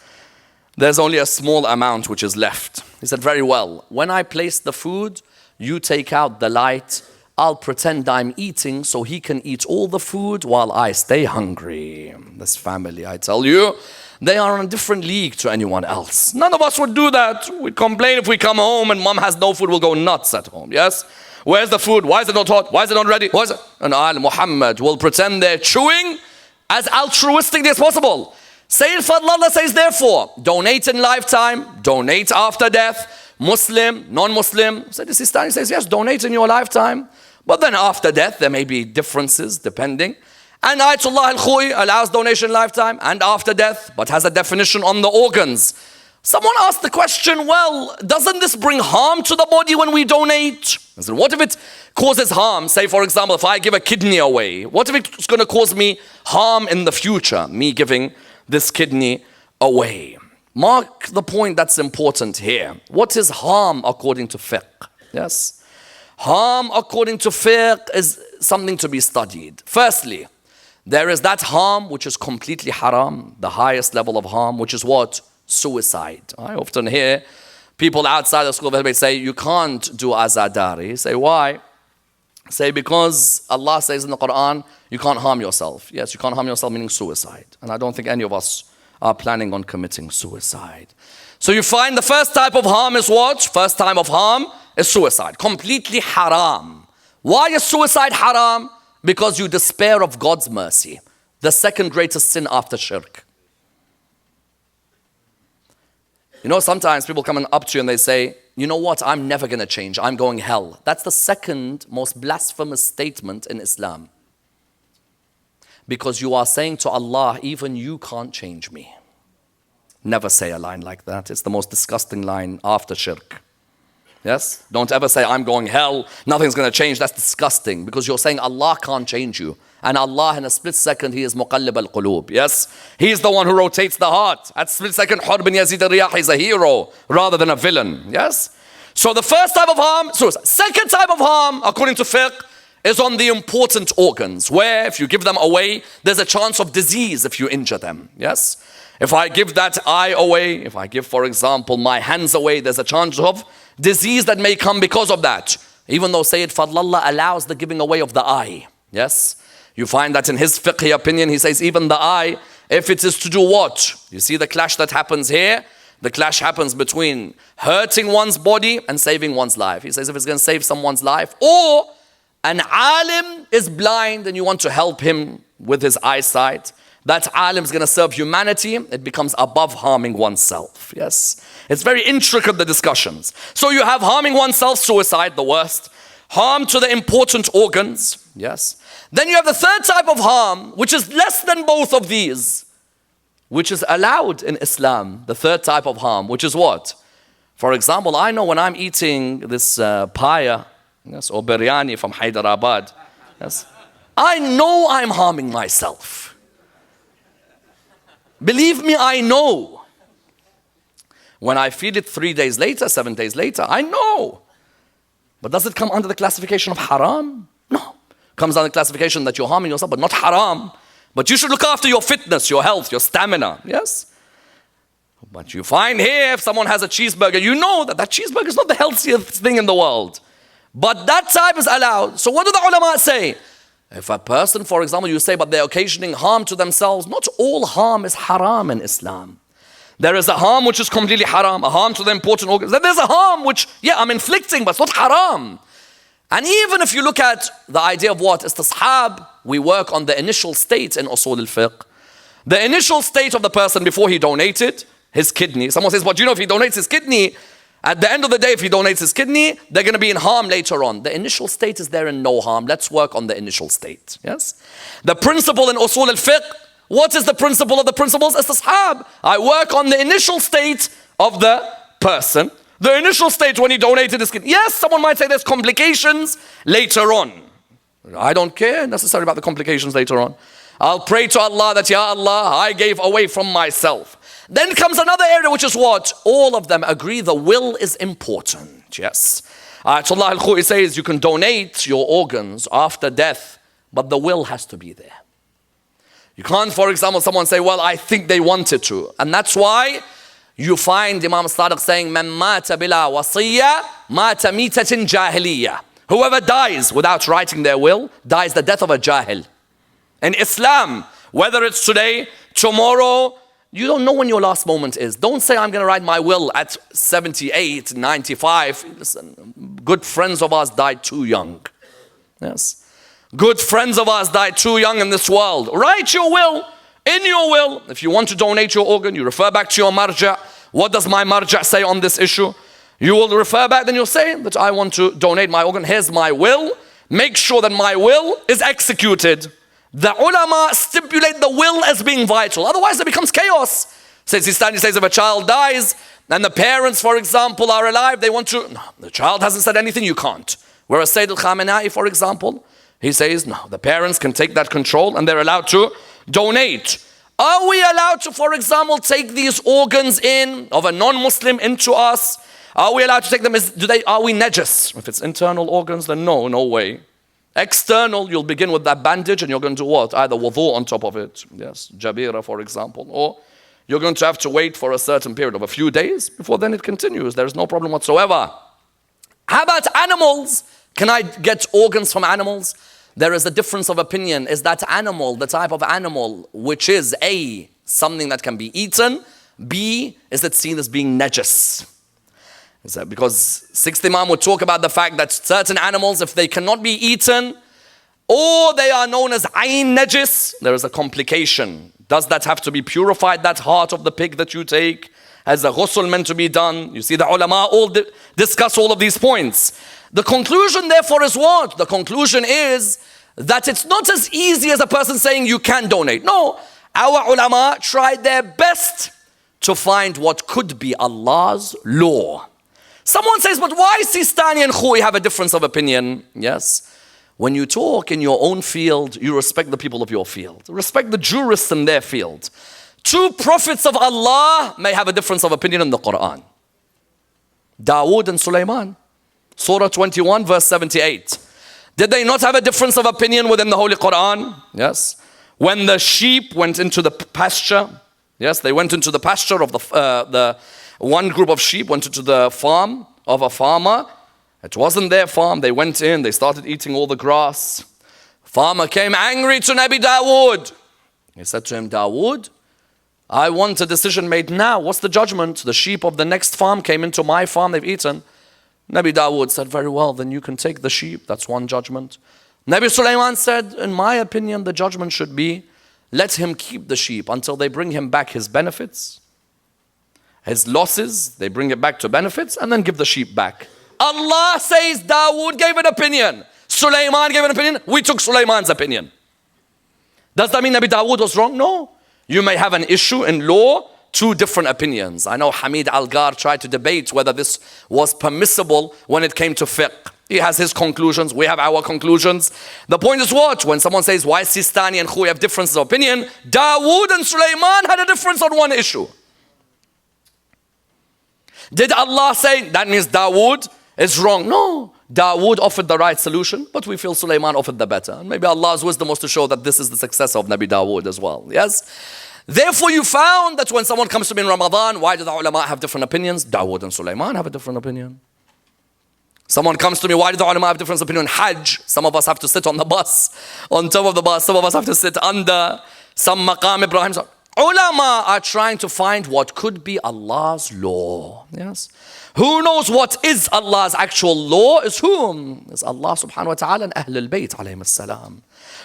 A: There's only a small amount which is left. He said, very well. When I place the food, you take out the light. I'll pretend I'm eating so he can eat all the food while I stay hungry. This family, I tell you, they are in a different league to anyone else. None of us would do that. We'd complain if we come home and mom has no food, we'll go nuts at home. Yes? Where's the food? Why is it not hot? Why is it not ready? Why is it? And Muhammad will pretend they're chewing as altruistically as possible. Sayyid Fadlallah says, therefore, donate in lifetime, donate after death, Muslim, non-Muslim. Sayyid Sistani says, yes, donate in your lifetime, but then after death, there may be differences depending. And Ayatollah al-Khouy allows donation in lifetime and after death, but has a definition on the organs. Someone asked the question, well, doesn't this bring harm to the body when we donate? I said, what if it causes harm? Say, for example, if I give a kidney away, what if it's going to cause me harm in the future, me giving this kidney away? Mark the point that's important here. What is harm according to fiqh? Yes? Harm according to fiqh is something to be studied. Firstly, there is that harm which is completely haram, the highest level of harm, which is what? Suicide. I often hear people outside the school of Hadith say, you can't do azadari. Say, why? Say, because Allah says in the Quran, you can't harm yourself. Yes, you can't harm yourself, meaning suicide. And I don't think any of us are planning on committing suicide. So you find the first type of harm is what? First type of harm is suicide. Completely haram. Why is suicide haram? Because you despair of God's mercy. The second greatest sin after shirk. You know, sometimes people come up to you and they say, you know what, I'm never going to change. I'm going hell. That's the second most blasphemous statement in Islam. Because you are saying to Allah, even you can't change me. Never say a line like that. It's the most disgusting line after shirk. Yes? Don't ever say, I'm going hell, nothing's going to change. That's disgusting because you're saying Allah can't change you. And Allah in a split second, He is muqallib al-qulub. Yes? He's the one who rotates the heart. At split second, Hur bin Yazid al-Riyah is a hero rather than a villain. Yes? So the first type of harm, suicide. Second type of harm, according to fiqh, is on the important organs, where if you give them away, there's a chance of disease if you injure them. Yes? If I give that eye away, if I give, for example, my hands away, there's a chance of disease that may come because of that. Even though Sayyid Fadlallah allows the giving away of the eye. Yes? You find that in his fiqh opinion, he says even the eye, if it is to do what? You see the clash that happens here? The clash happens between hurting one's body and saving one's life. He says if it's going to save someone's life or An alim is blind and you want to help him with his eyesight. That alim is going to serve humanity. It becomes above harming oneself. Yes. It's very intricate, the discussions. So you have harming oneself, suicide, the worst. Harm to the important organs. Yes. Then you have the third type of harm, which is less than both of these, which is allowed in Islam. The third type of harm, which is what? For example, I know when I'm eating this paya, yes, or biryani from Hyderabad, yes, I know I'm harming myself. Believe me, I know. When I feed it 3 days later, 7 days later, I know. But does it come under the classification of haram? No. It comes under the classification that you're harming yourself, but not haram. But you should look after your fitness, your health, your stamina. Yes? But you find here, if someone has a cheeseburger, you know that that cheeseburger is not the healthiest thing in the world. But that type is allowed. So what do the ulama say? If a person, for example, you say, but they're occasioning harm to themselves, not all harm is haram in Islam. There is a harm which is completely haram, a harm to the important organs. Then there's a harm which, yeah, I'm inflicting, but it's not haram. And even if you look at the idea of what? Istishab, we work on the initial state in usul al-fiqh. The initial state of the person before he donated his kidney. Someone says, but you know, if he donates his kidney, at the end of the day, if he donates his kidney, they're going to be in harm later on. The initial state is there in no harm. Let's work on the initial state. Yes? The principle in usul al-fiqh, what is the principle of the principles? Istishab. I work on the initial state of the person. The initial state when he donated his kidney. Yes, someone might say there's complications later on. I don't care necessarily about the complications later on. I'll pray to Allah that, Ya Allah, I gave away from myself. Then comes another area, which is what? All of them agree the will is important. Yes. Ayatollah al-Khou'i says you can donate your organs after death, but the will has to be there. You can't, for example, someone say, well, I think they wanted to. And that's why you find Imam Sadiq saying, Man mata bila wasiyya, mata mitatin jahiliyyah. Whoever dies without writing their will, dies the death of a jahil. In Islam, whether it's today, tomorrow, you don't know when your last moment is. Don't say, I'm going to write my will at 78, 95. Listen, good friends of ours died too young. Yes. Good friends of ours died too young in this world. Write your will. In your will, if you want to donate your organ, you refer back to your marja. What does my marja say on this issue? You will refer back, then you'll say that I want to donate my organ. Here's my will. Make sure that my will is executed. The ulama stipulate the will as being vital. Otherwise, it becomes chaos. Says Sistani says if a child dies and the parents, for example, are alive, they want to. No, the child hasn't said anything, you can't. Whereas Sayyid al-Khamenei, for example, he says, no, the parents can take that control and they're allowed to donate. Are we allowed to, for example, take these organs in of a non-Muslim into us? Are we allowed to take them? Are we najis? If it's internal organs, then no way. External, you'll begin with that bandage and you're going to do what? Either wudu on top of it. Yes, jabira, for example. Or you're going to have to wait for a certain period of a few days before then it continues. There's no problem whatsoever. How about animals? Can I get organs from animals? There is a difference of opinion. Is that animal the type of animal which is A, something that can be eaten? B, is it seen as being najis? Is that because sixth Imam would talk about the fact that certain animals, if they cannot be eaten, or they are known as ayn najis, there is a complication. Does that have to be purified, that heart of the pig that you take? Has a ghusl meant to be done? You see the ulama all discuss all of these points. The conclusion therefore is what? The conclusion is that it's not as easy as a person saying you can donate. No, our ulama tried their best to find what could be Allah's law. Someone says, but why Sistani and Khou'i have a difference of opinion? Yes. When you talk in your own field, you respect the people of your field. Respect the jurists in their field. Two prophets of Allah may have a difference of opinion in the Quran. Dawood and Sulaiman. Surah 21 verse 78. Did they not have a difference of opinion within the Holy Quran? Yes. When the sheep went into the pasture, yes, they went into the pasture of the one group of sheep went into the farm of a farmer. It wasn't their farm. They went in, they started eating all the grass. Farmer came angry to Nabi Dawood. He said to him, Dawood, I want a decision made now. What's the judgment? The sheep of the next farm came into my farm, they've eaten. Nabi Dawood said, very well, then you can take the sheep. That's one judgment. Nabi Sulaiman said, in my opinion, the judgment should be, let him keep the sheep until they bring him back his benefits, his losses, they bring it back to benefits, and then give the sheep back. Allah says Dawood gave an opinion. Sulaiman gave an opinion. We took Sulaiman's opinion. Does that mean Nabi Dawood was wrong? No. You may have an issue in law, two different opinions. I know Hamid Algar tried to debate whether this was permissible when it came to fiqh. He has his conclusions, we have our conclusions. The point is what? When someone says, why Sistani and Khuy have differences of opinion, Dawood and Sulaiman had a difference on one issue. Did Allah say, that means Dawood is wrong? No. Dawood offered the right solution, but we feel Sulaiman offered the better. And maybe Allah's wisdom was to show that this is the successor of Nabi Dawood as well. Yes? Therefore you found that when someone comes to me in Ramadan, why do the ulama have different opinions? Dawood and Sulaiman have a different opinion. Someone comes to me, why do the ulama have different opinion? Hajj, some of us have to sit on the bus, on top of the bus, some of us have to sit under, some maqam Ibrahim. Ulama are trying to find what could be Allah's law. Yes. Who knows what is Allah's actual law? Is whom? Is Allah subhanahu wa ta'ala and Ahlul Bayt alayhim as-salam.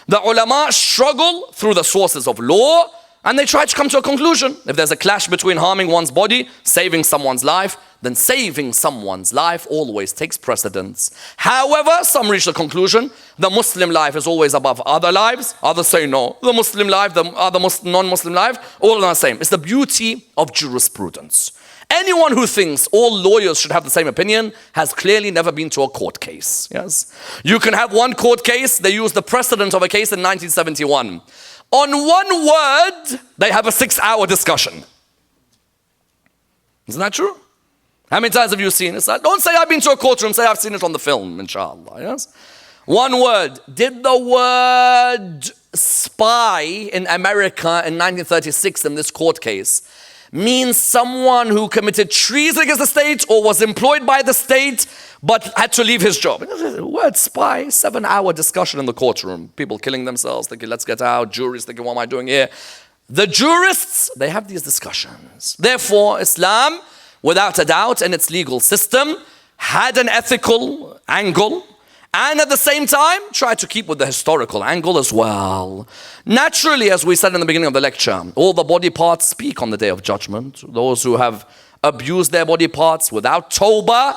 A: The ulama struggle through the sources of law and they try to come to a conclusion. If there's a clash between harming one's body, saving someone's life, then saving someone's life always takes precedence. However, some reach the conclusion, the Muslim life is always above other lives. Others say no. The Muslim life, the other non-Muslim life, all are the same. It's the beauty of jurisprudence. Anyone who thinks all lawyers should have the same opinion has clearly never been to a court case. Yes, you can have one court case, they use the precedent of a case in 1971. On one word, they have a 6-hour discussion. Isn't that true? How many times have you seen it? Don't say I've been to a courtroom, say I've seen it on the film, inshallah. Yes? One word. Did the word spy in America in 1936 in this court case mean someone who committed treason against the state or was employed by the state but had to leave his job? Word spy, 7-hour discussion in the courtroom. People killing themselves, thinking, let's get out. Juries thinking, what am I doing here? The jurists, they have these discussions. Therefore, Islam, without a doubt, in its legal system, had an ethical angle and at the same time tried to keep with the historical angle as well. Naturally, as we said in the beginning of the lecture, all the body parts speak on the Day of Judgment. Those who have abused their body parts without tawbah,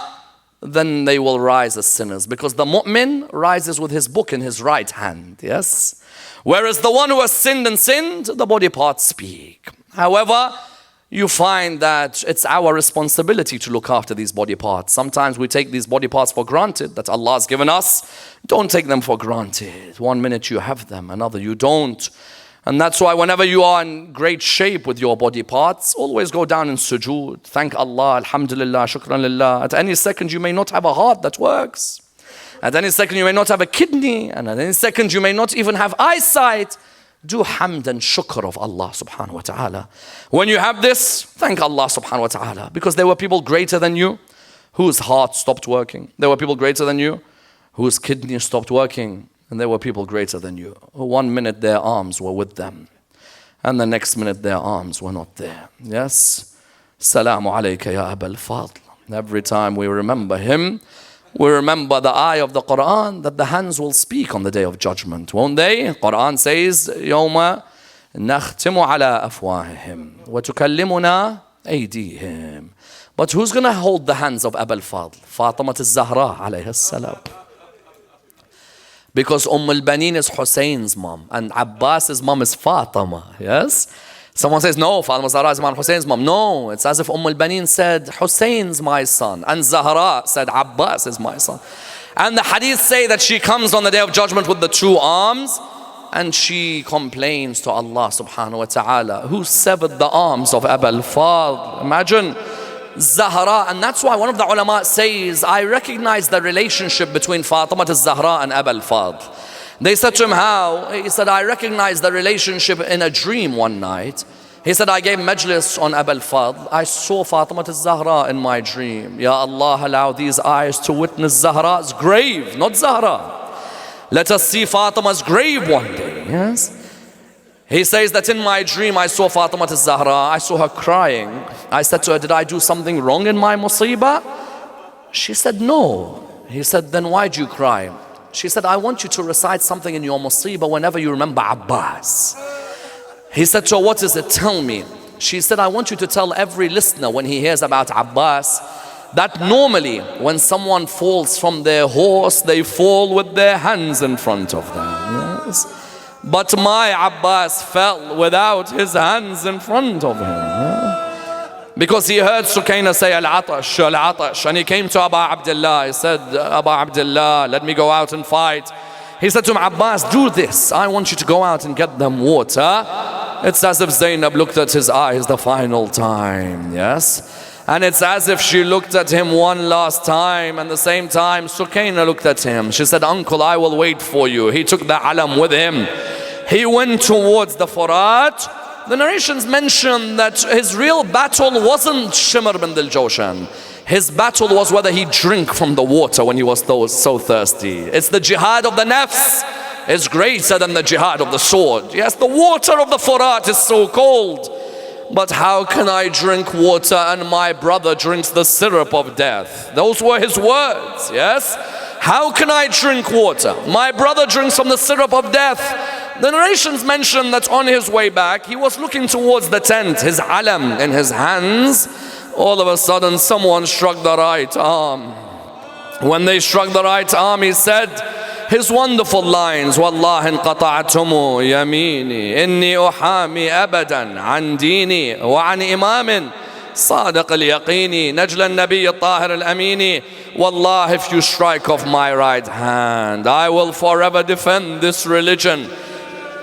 A: then they will rise as sinners, because the mu'min rises with his book in his right hand. Yes? Whereas the one who has sinned and sinned, the body parts speak. However, you find that it's our responsibility to look after these body parts. Sometimes we take these body parts for granted that Allah has given us. Don't take them for granted. One minute you have them, another you don't. And that's why whenever you are in great shape with your body parts, always go down in sujood. Thank Allah, alhamdulillah, shukran lillah. At any second you may not have a heart that works. At any second you may not have a kidney. And at any second you may not even have eyesight. Do hamd and shukr of Allah subhanahu wa ta'ala. When you have this, thank Allah subhanahu wa ta'ala. Because there were people greater than you whose heart stopped working. There were people greater than you whose kidney stopped working. And there were people greater than you. 1 minute their arms were with them. And the next minute their arms were not there. Yes? Salamu alayka ya Abul Fadl. Every time we remember him, we remember the ayah of the Quran that the hands will speak on the Day of Judgment, won't they? Quran says, يَوْمَ نَخْتِمُ عَلَىٰ أَفْوَاهِهِمْ وَتُكَلِّمُنَا أَيْدِيهِمْ. But who's going to hold the hands of Abul Fadl? Fatima al-Zahra alayhi salam. Because al-Banin is Hussein's mom and Abbas's mom is Fatima. Yes? Someone says, no, Fatima Zahra is Imam Hussein's mom. No, it's as if al-Banin said, Hussein's my son. And Zahra said, Abbas is my son. And the hadith say that she comes on the Day of Judgment with the 2 arms and she complains to Allah subhanahu wa ta'ala, who severed the arms of Abul Fadl. Imagine Zahra. And that's why one of the ulama says, I recognize the relationship between Fatima al-Zahra and Abul Fadl. They said to him, how? He said, I recognize the relationship in a dream one night. He said, I gave majlis on Abul Fadl. I saw Fatima al-Zahra in my dream. Ya Allah, allow these eyes to witness Zahra's grave, not Zahra. Let us see Fatima's grave one day. Yes? He says that in my dream I saw Fatima al-Zahra. I saw her crying. I said to her, did I do something wrong in my musibah? She said, no. He said, then why'd you cry? She said, I want you to recite something in your musibah whenever you remember Abbas. He said to her, what is it? Tell me. She said, I want you to tell every listener when he hears about Abbas that normally when someone falls from their horse, they fall with their hands in front of them. Yes. But my Abbas fell without his hands in front of him. Because he heard Sukaina say, Al-Atash, Al-Atash. And he came to Abu Abdullah. He said, Abu Abdullah, let me go out and fight. He said to him, Abbas, do this. I want you to go out and get them water. It's as if Zainab looked at his eyes the final time. Yes. And it's as if she looked at him one last time. And the same time, Sukaina looked at him. She said, uncle, I will wait for you. He took the alam with him. He went towards the Furat. The narrations mention that his real battle wasn't Shimr bin al-Jawshan. His battle was whether he drink from the water when he was so thirsty. It's the jihad of the nafs. It's greater than the jihad of the sword. Yes, the water of the Furat is so cold. But how can I drink water and my brother drinks the syrup of death? Those were his words, yes? How can I drink water? My brother drinks from the syrup of death. The narrations mention that on his way back, he was looking towards the tent, his alam in his hands. All of a sudden, someone struck the right arm. When they struck the right arm, he said his wonderful lines, وَاللَّهِ انْقَطَعْتُمُ يَمِينِي إِنِّي أُحَامِي أَبَدًا عَنْ دِينِي وَعَنْ إِمَامٍ صَادِقِ الْيَقِينِ نَجْلَ النَّبِيِّ الطَّاهِرِ الْأَمِينِ Wallah, if you strike off my right hand, I will forever defend this religion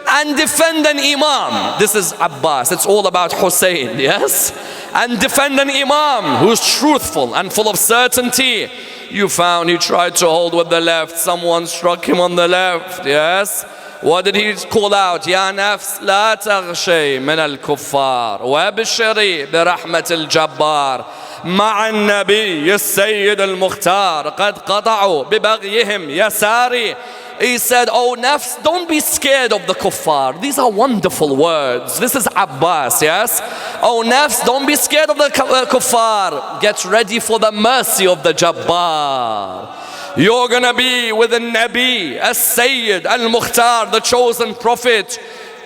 A: and defend an imam. This is Abbas. It's all about Hussein, yes? And defend an imam who's truthful and full of certainty. You found he tried to hold with the left. Someone struck him on the left, yes? What did he call out? يا نفس لا تغشي من الكفار وابشري برحمة الجبار مع النبي السيد المختار قد قطعوا ببغيهم يساري. He said, oh nafs, don't be scared of the kuffar. These are wonderful words. This is Abbas, yes? Oh nafs, don't be scared of the kuffar. Get ready for the mercy of the Jabbar. You're gonna be with the Nabi, as-Sayyid, al-Mukhtar, the chosen prophet.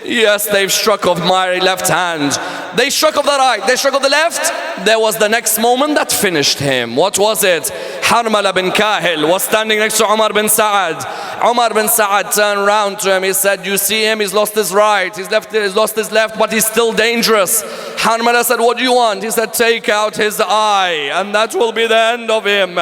A: Yes, they've struck off my left hand. They struck off the right, they struck off the left. There was the next moment that finished him. What was it? Harmala bin Kahil was standing next to Umar bin Sa'ad. Umar bin Sa'ad turned around to him. He said, you see him, he's lost his right. He's lost his left, but he's still dangerous. Harmala said, what do you want? He said, take out his eye, and that will be the end of him.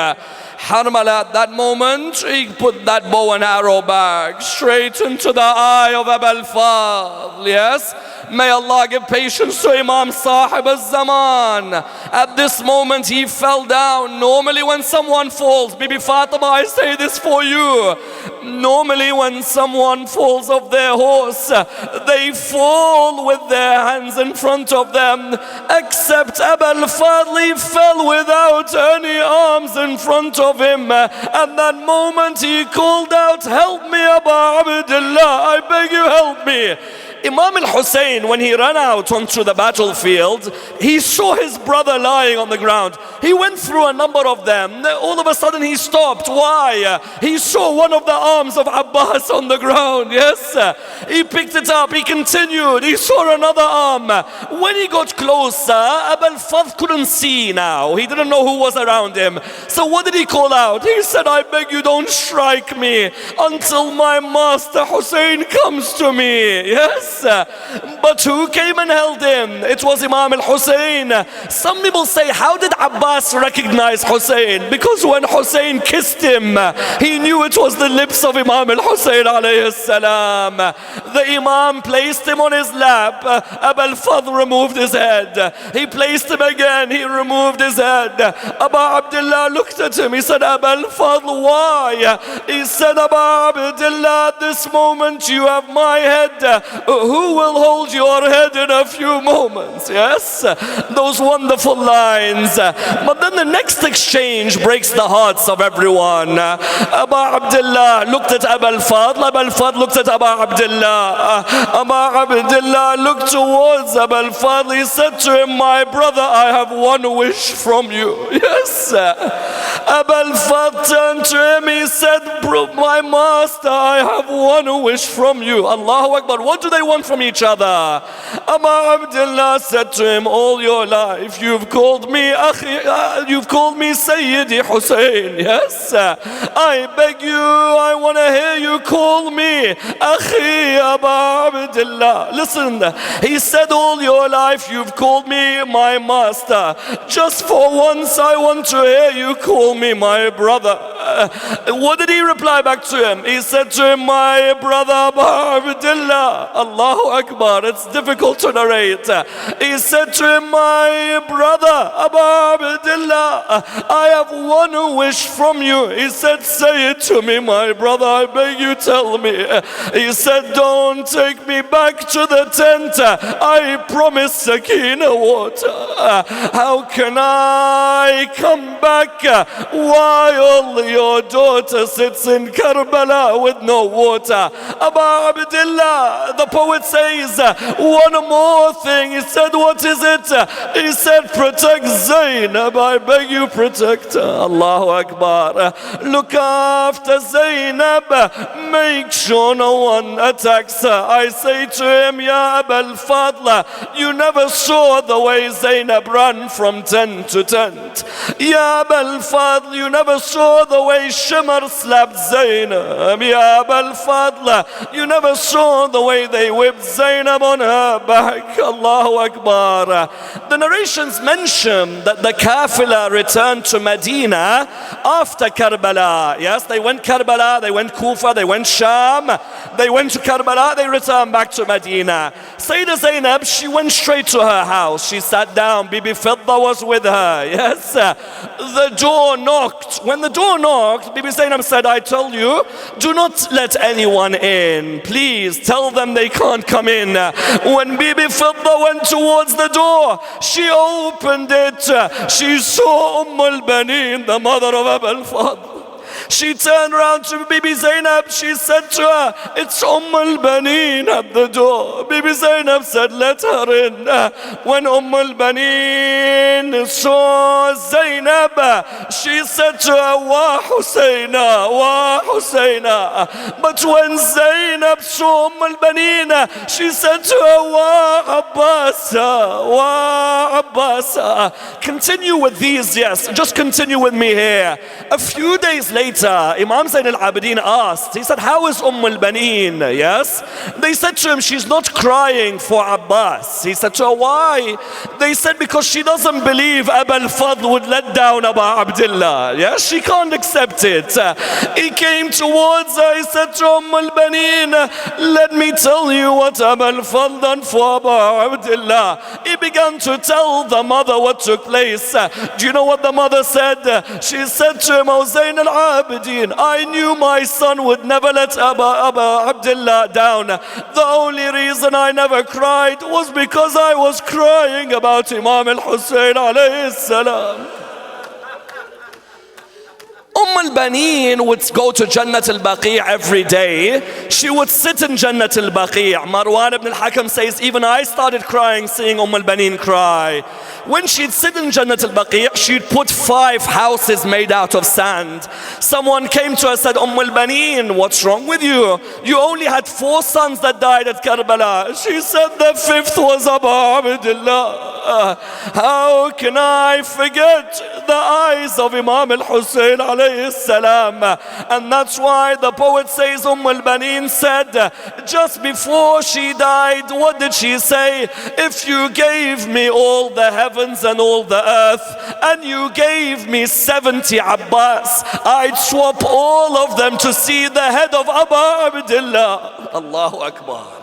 A: Harmala at that moment, he put that bow and arrow back straight into the eye of Abu al-Fadl. Yes? May Allah give patience to Imam Sahib al-Zaman. At this moment he fell down. Normally when someone falls, Bibi Fatima, I say this for you. Normally when someone falls off their horse, they fall with their hands in front of them. Except Abu al-Fadl, he fell without any arms in front of him. At that moment he called out, help me Abu Abdullah, I beg you help me. Imam al-Hussein, when he ran out onto the battlefield, he saw his brother lying on the ground. He went through a number of them. All of a sudden he stopped. Why? He saw one of the arms of Abbas on the ground. Yes. He picked it up. He continued. He saw another arm. When he got closer, Abu al-Fadl couldn't see now. He didn't know who was around him. So what did he call out? He said, I beg you, don't strike me until my master Hussein comes to me. Yes. But who came and held him? It was Imam al-Hussein. Some people say, how did Abbas recognize Hussein? Because when Hussein kissed him, he knew it was the lips of Imam al-Hussein alayhi salam. The Imam placed him on his lap. Abu al-Fadl removed his head. He placed him again. He removed his head. Abu Abdullah looked at him. He said, Abu al-Fadl, why? He said, Abu Abdullah, at this moment you have my head. who will hold your head in a few moments? Yes, those wonderful lines. But then the next exchange breaks the hearts of everyone. Abu Abdullah looked at Abu al-Fadl. Abu al-Fadl looked at Abu Abdullah. Abu Abdullah looked towards Abu al-Fadl. He said to him, my brother, I have one wish from you. Yes. Abu al-Fadl turned to him. He said, my master, I have one wish from you. Allahu Akbar. What do they want from each other? Abu Abdullah said to him, all your life you've called me you've called me Sayyidi Hussein. Yes, I beg you, I want to hear you call me Akhi Abu Abdullah. Listen, he said, all your life you've called me my master. Just for once I want to hear you call me my brother. What did he reply back to him? He said to him, my brother Abu Abdullah. Allahu Akbar, it's difficult to narrate. He said to him, my brother Abu Abdullah, I have one wish from you. He said, say it to me, my brother, I beg you, tell me. He said, don't take me back to the tent. I promise Sakina water. How can I come back while your daughter sits in Karbala with no water? Abu Abdullah, the poet says, one more thing. He said, what is it? He said, protect Zainab, I beg you, protect her. Allahu Akbar. Look after Zainab, make sure no one attacks her. I say to him, Ya Abu al-Fadl, you never saw the way Zainab ran from tent to tent. Ya Abu al-Fadl, you never saw the way Shimmer slapped Zainab. Ya Abu al-Fadl, you never saw the way they whipped Zainab on her back. Allahu Akbar. The narrations mention that the Kafila returned to Medina after Karbala. Yes, they went Karbala, they went Kufa, they went Sham, they went to Karbala, they returned back to Medina. Sayyidah Zainab, she went straight to her house. She sat down. Bibi Fidda was with her. Yes, the door knocked. When the door knocked, Bibi Zainab said, I tell you, do not let anyone in. Please tell them they can't come in. When Bibi Fidda went towards the door, she opened it. She saw al-Baneen, the mother of Abu al-Fadl. She turned around to Bibi Zainab. She said to her, it's al-Baneen at the door. Bibi Zainab said, let her in. When al-Baneen saw Zainab, she said to her, wa Husayna, wa Husayna. But when Zainab saw al-Baneen, she said to her, wa Abbasa, wa Abbasa. Continue with these, yes, just continue with me here. A few days later, Imam Zain al-Abidin asked, he said, how is al-Baneen? Yes, they said to him, she's not crying for Abbas. He said to her, why? They said, because she doesn't believe Abu al-Fadl would let down Abu Abdullah. Yes, she can't accept it. He came towards her. He said to al-Baneen, let me tell you what Abu al-Fadl done for Abu Abdullah. He began to tell the mother what took place. Do you know what the mother said? She said to him, O Zain al-Abidin, I knew my son would never let Abu Abdullah down. The only reason I never cried was because I was crying about Imam al-Hussein alayhi salam. al-Baneen would go to Jannat al-Baqi' every day. She would sit in Jannat al-Baqi'. Marwan ibn al-Hakam says, even I started crying seeing al-Baneen cry. When she'd sit in Jannat al-Baqi', she'd put 5 houses made out of sand. Someone came to her and said, al-Baneen, what's wrong with you? You only had 4 sons that died at Karbala. She said the 5th was Abu Abdullah. How can I forget the eyes of Imam al-Hussein alayhi salam? And that's why the poet says, al-Baneen said, just before she died, what did she say? If you gave me all the heavens and all the earth, and you gave me 70 Abbas, I'd swap all of them to see the head of Abu Abdullah. Allahu Akbar.